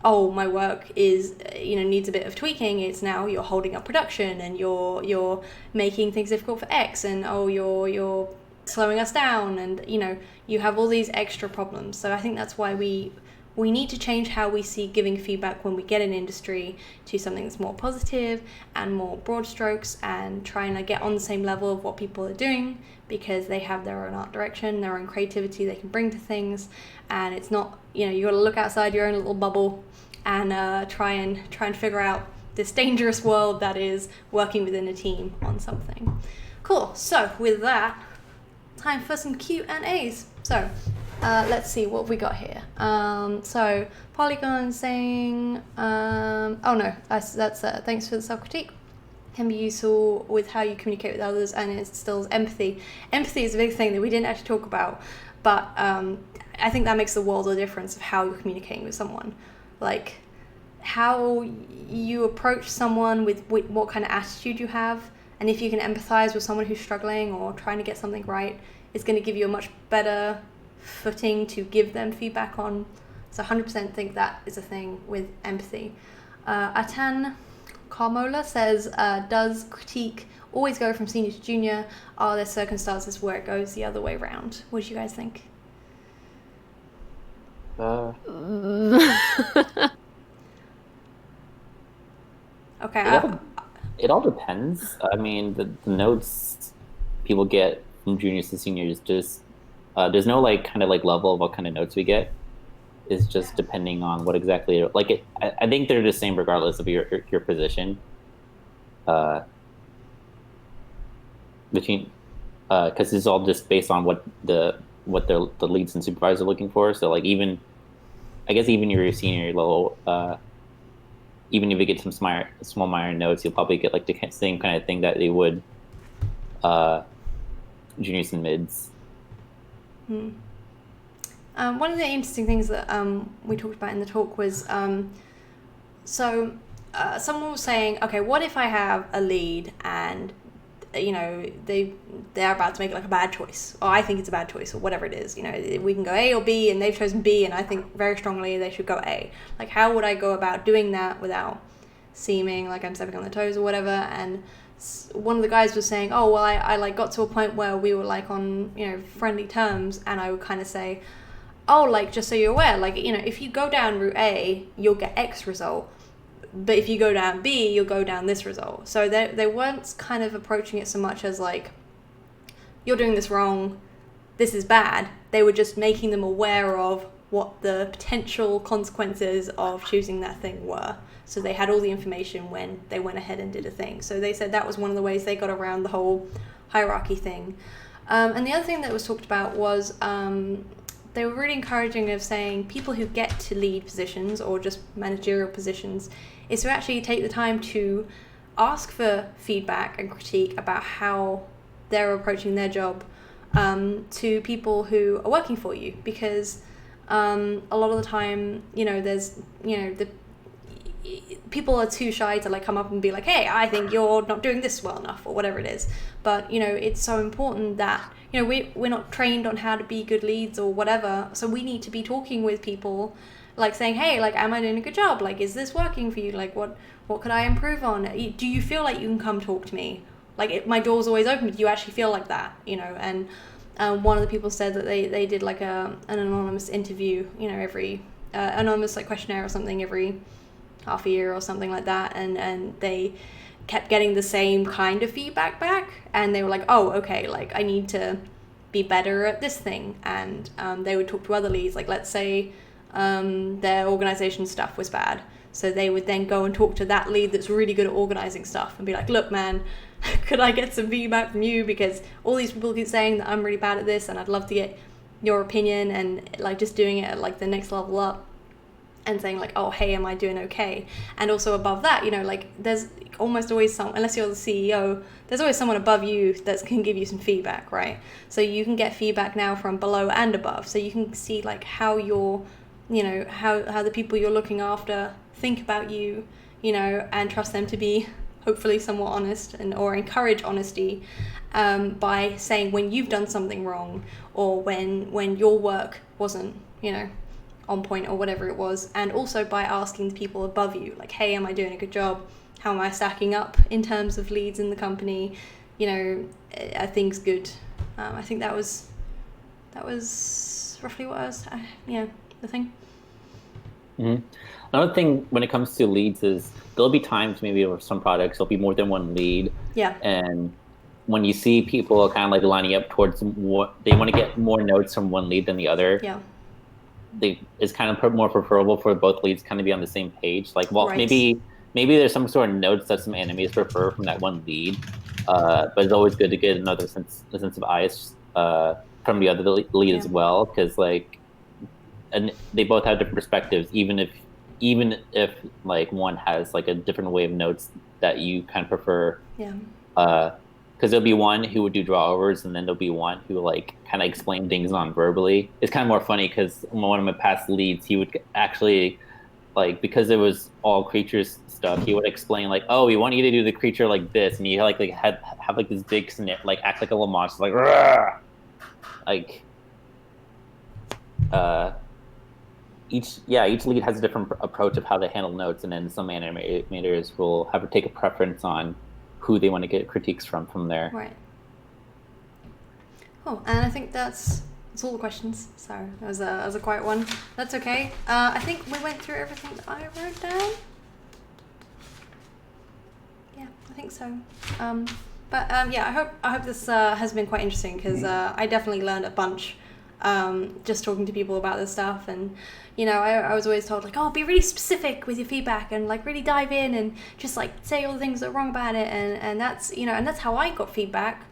oh, my work is needs a bit of tweaking. It's now you're holding up production, and you're making things difficult for X, and oh, you're slowing us down, and you have all these extra problems. So I think that's why we need to change how we see giving feedback when we get in industry to something that's more positive and more broad strokes, and trying to get on the same level of what people are doing, because they have their own art direction, their own creativity they can bring to things. And it's not, you got to look outside your own little bubble and try and figure out this dangerous world that is working within a team on something. Cool. So with that, time for some Q&As. So let's see what we got here. So Polygon saying, that's thanks for the self-critique. Can be useful with how you communicate with others, and it instills empathy. Empathy is a big thing that we didn't actually talk about, but I think that makes the world of difference of how you're communicating with someone. Like how you approach someone with what kind of attitude you have, and if you can empathize with someone who's struggling or trying to get something right, it's going to give you a much better footing to give them feedback on. So 100% think that is a thing with empathy. Atan Carmola says, does critique always go from senior to junior? Are there circumstances where it goes the other way around? What do you guys think? Okay. It all depends. I mean, the notes people get from juniors to seniors just there's no kind of level of what kind of notes we get. It's just depending on what exactly I think they're the same regardless of your position. Between because it's all just based on what the leads and supervisors are looking for. So even your senior level, even if you get some small minor notes, you'll probably get the same kind of thing that they would juniors and mids. One of the interesting things that we talked about in the talk was someone was saying, okay, what if I have a lead and they're about to make a bad choice, or I think it's a bad choice, or whatever it is. We can go A or B, and they've chosen B, and I think very strongly they should go A. How would I go about doing that without seeming like I'm stepping on their toes or whatever? And one of the guys was saying, oh, well, I got to a point where we were on friendly terms, and I would kind of say, oh, just so you're aware, if you go down route A, you'll get X result, but if you go down B, you'll go down this result. So they weren't kind of approaching it so much as you're doing this wrong, this is bad. They were just making them aware of what the potential consequences of choosing that thing were. So they had all the information when they went ahead and did a thing. So they said that was one of the ways they got around the whole hierarchy thing. And the other thing that was talked about was they were really encouraging of saying people who get to lead positions or just managerial positions is to actually take the time to ask for feedback and critique about how they're approaching their job, to people who are working for you, because a lot of the time, there's, the people are too shy to like come up and be like, hey, I think you're not doing this well enough, or whatever it is. But it's so important that we're not trained on how to be good leads or whatever, so we need to be talking with people, like saying, hey, like, am I doing a good job, like, is this working for you, like, what could I improve on, do you feel like you can come talk to me, like, my door's always open, do you actually feel like that, and one of the people said that they did like an anonymous interview, every anonymous like questionnaire or something every half a year or something like that, and they kept getting the same kind of feedback back, and they were like, oh, okay, like, I need to be better at this thing. And they would talk to other leads, like, let's say their organization stuff was bad, so they would then go and talk to that lead that's really good at organizing stuff and be like, look, man, could I get some feedback from you, because all these people keep saying that I'm really bad at this, and I'd love to get your opinion, and like just doing it at like the next level up and saying like, oh, hey, am I doing okay? And also above that, like, there's almost always unless you're the CEO, there's always someone above you that can give you some feedback, right? So you can get feedback now from below and above, so you can see like how you're, how the people you're looking after think about you, and trust them to be hopefully somewhat honest, or encourage honesty by saying when you've done something wrong, or when your work wasn't, on point, or whatever it was. And also by asking the people above you, like, hey, am I doing a good job? How am I stacking up in terms of leads in the company? Are things good? I think that was roughly what I was, the thing. Mm-hmm. Another thing when it comes to leads is there'll be times maybe with some products there'll be more than one lead. Yeah. And when you see people kind of like lining up towards what they want to get more notes from one lead than the other, yeah, it's kind of more preferable for both leads kind of be on the same page. Like, well, right. maybe there's some sort of notes that some animators prefer from that one lead, but it's always good to get another sense of eyes from the other lead as well, because like, and they both have different perspectives, even if like one has like a different way of notes that you kind of prefer. Yeah. Because there'll be one who would do drawovers, and then there'll be one who like kind of explain things non-verbally. It's kind of more funny because one of my past leads, he would actually, like, because it was all creatures stuff, he would explain like, oh, we want you to do the creature like this, and you have like this big snip, like act like a little monster, like, Rrr! Like, each lead has a different approach of how they handle notes, and then some animators will have to take a preference on who they want to get critiques from there. Right. Cool. And I think that's all the questions. So that was a quiet one. That's okay. I think we went through everything that I wrote down. Yeah, I think so. Yeah, I hope this has been quite interesting, because I definitely learned a bunch just talking to people about this stuff. And I was always told like, oh, be really specific with your feedback, and like really dive in and just like say all the things that are wrong about it, and that's and that's how I got feedback.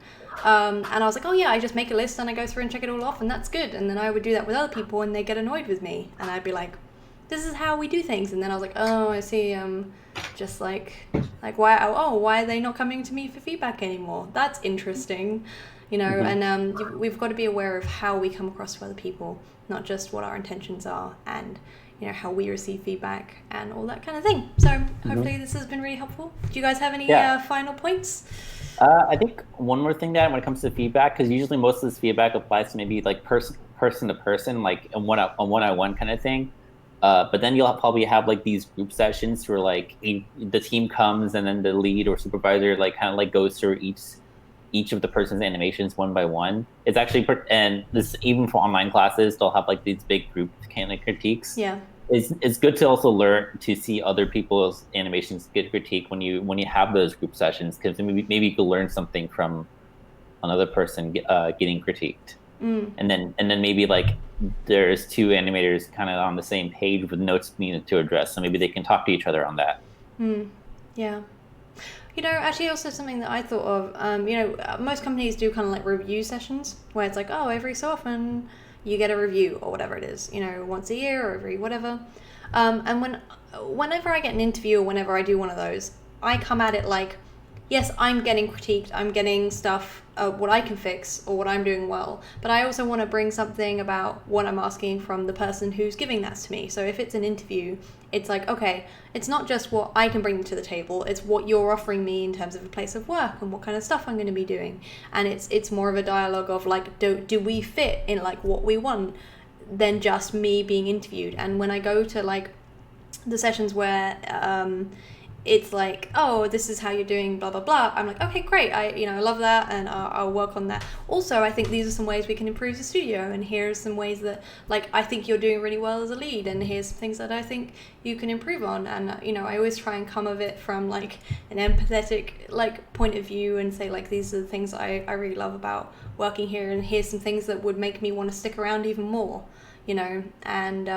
And I was like, oh yeah, I just make a list and I go through and check it all off, and that's good. And then I would do that with other people, and they get annoyed with me, and I'd be like, this is how we do things. And then I was like, oh, I see. Just like why are they not coming to me for feedback anymore? That's interesting. And we've got to be aware of how we come across to other people, not just what our intentions are, and how we receive feedback and all that kind of thing. So hopefully this has been really helpful. Do you guys have any final points? I think one more thing that when it comes to feedback, because usually most of this feedback applies to maybe like person to person, like a one-on-one kind of thing. But then you'll probably have like these group sessions where like the team comes, and then the lead or supervisor like kind of like goes through each of the person's animations one by one. It's actually, and this even for online classes, they'll have like these big group kind of critiques. Yeah. It's good to also learn to see other people's animations get critiqued when you have those group sessions, because maybe you could learn something from another person getting critiqued. And then maybe like there's two animators kind of on the same page with notes needed to address, so maybe they can talk to each other on that. Yeah. Actually also something that I thought of, most companies do kind of like review sessions where it's like, oh, every so often you get a review or whatever it is, once a year or every whatever. And whenever I get an interview or whenever I do one of those, I come at it like, yes, I'm getting critiqued, I'm getting stuff, what I can fix or what I'm doing well, but I also want to bring something about what I'm asking from the person who's giving that to me. So if it's an interview, it's like, okay, it's not just what I can bring to the table, it's what you're offering me in terms of a place of work and what kind of stuff I'm going to be doing. And it's more of a dialogue of like, do we fit in like what we want, than just me being interviewed. And when I go to like the sessions where it's like, oh, this is how you're doing, blah blah blah, I'm like, okay, great, I love that, and I'll work on that. Also, I think these are some ways we can improve the studio, and here's some ways that like I think you're doing really well as a lead, and here's some things that I think you can improve on. And I always try and come of it from like an empathetic like point of view, and say like, these are the things I really love about working here, and here's some things that would make me want to stick around even more, and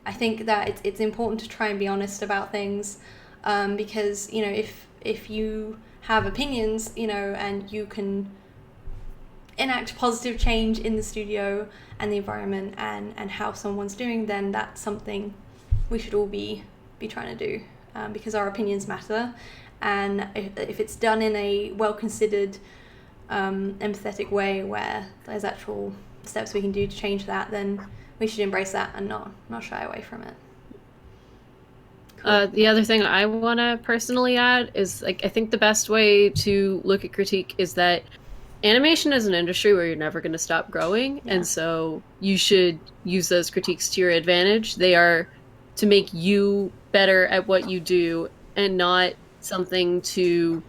I think that it's important to try and be honest about things. Because if you have opinions, and you can enact positive change in the studio and the environment and how someone's doing, then that's something we should all be trying to do, because our opinions matter. And if it's done in a well-considered, empathetic way where there's actual steps we can do to change that, then we should embrace that and not shy away from it. The other thing I want to personally add is, like, I think the best way to look at critique is that animation is an industry where you're never going to stop growing. Yeah. And so you should use those critiques to your advantage. They are to make you better at what you do, and not something to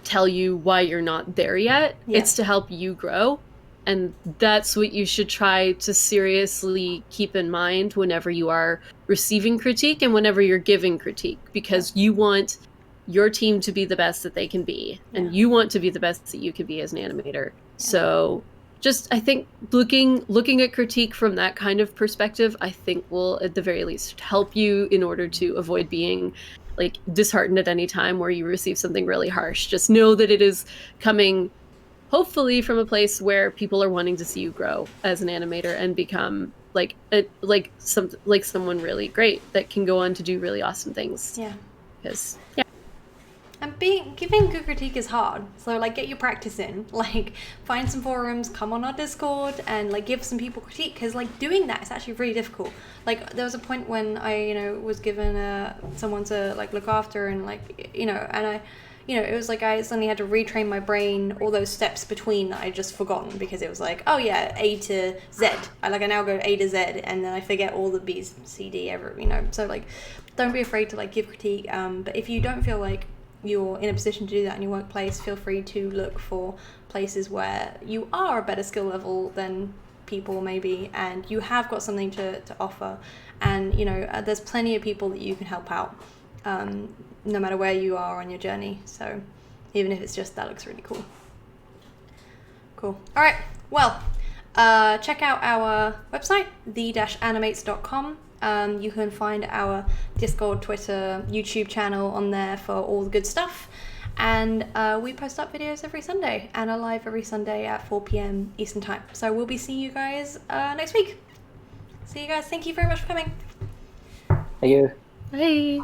tell you why you're not there yet. Yeah. It's to help you grow. And that's what you should try to seriously keep in mind whenever you are receiving critique and whenever you're giving critique, because you want your team to be the best that they can be, and you want to be the best that you can be as an animator. So just, I think looking at critique from that kind of perspective, I think will at the very least help you in order to avoid being like disheartened at any time where you receive something really harsh. Just know that it is coming hopefully from a place where people are wanting to see you grow as an animator and become someone really great that can go on to do really awesome things. Yeah. Because and giving good critique is hard. So like, get your practice in. Like, find some forums, come on our Discord, and like give some people critique, because like doing that is actually really difficult. Like, there was a point when I was given someone to like look after, and like and I. It was like I suddenly had to retrain my brain, all those steps between that I'd just forgotten, because it was like, oh yeah, A to Z. I now go A to Z, and then I forget all the B's, C, D, So like, don't be afraid to like give critique. But if you don't feel like you're in a position to do that in your workplace, feel free to look for places where you are a better skill level than people maybe, and you have got something to offer. And there's plenty of people that you can help out. No matter where you are on your journey. So even if it's just, that looks really cool. Cool. All right. Well, check out our website, the-animates.com. You can find our Discord, Twitter, YouTube channel on there for all the good stuff. And we post up videos every Sunday and are live every Sunday at 4 p.m. Eastern Time. So we'll be seeing you guys next week. See you guys. Thank you very much for coming. Thank you. Bye.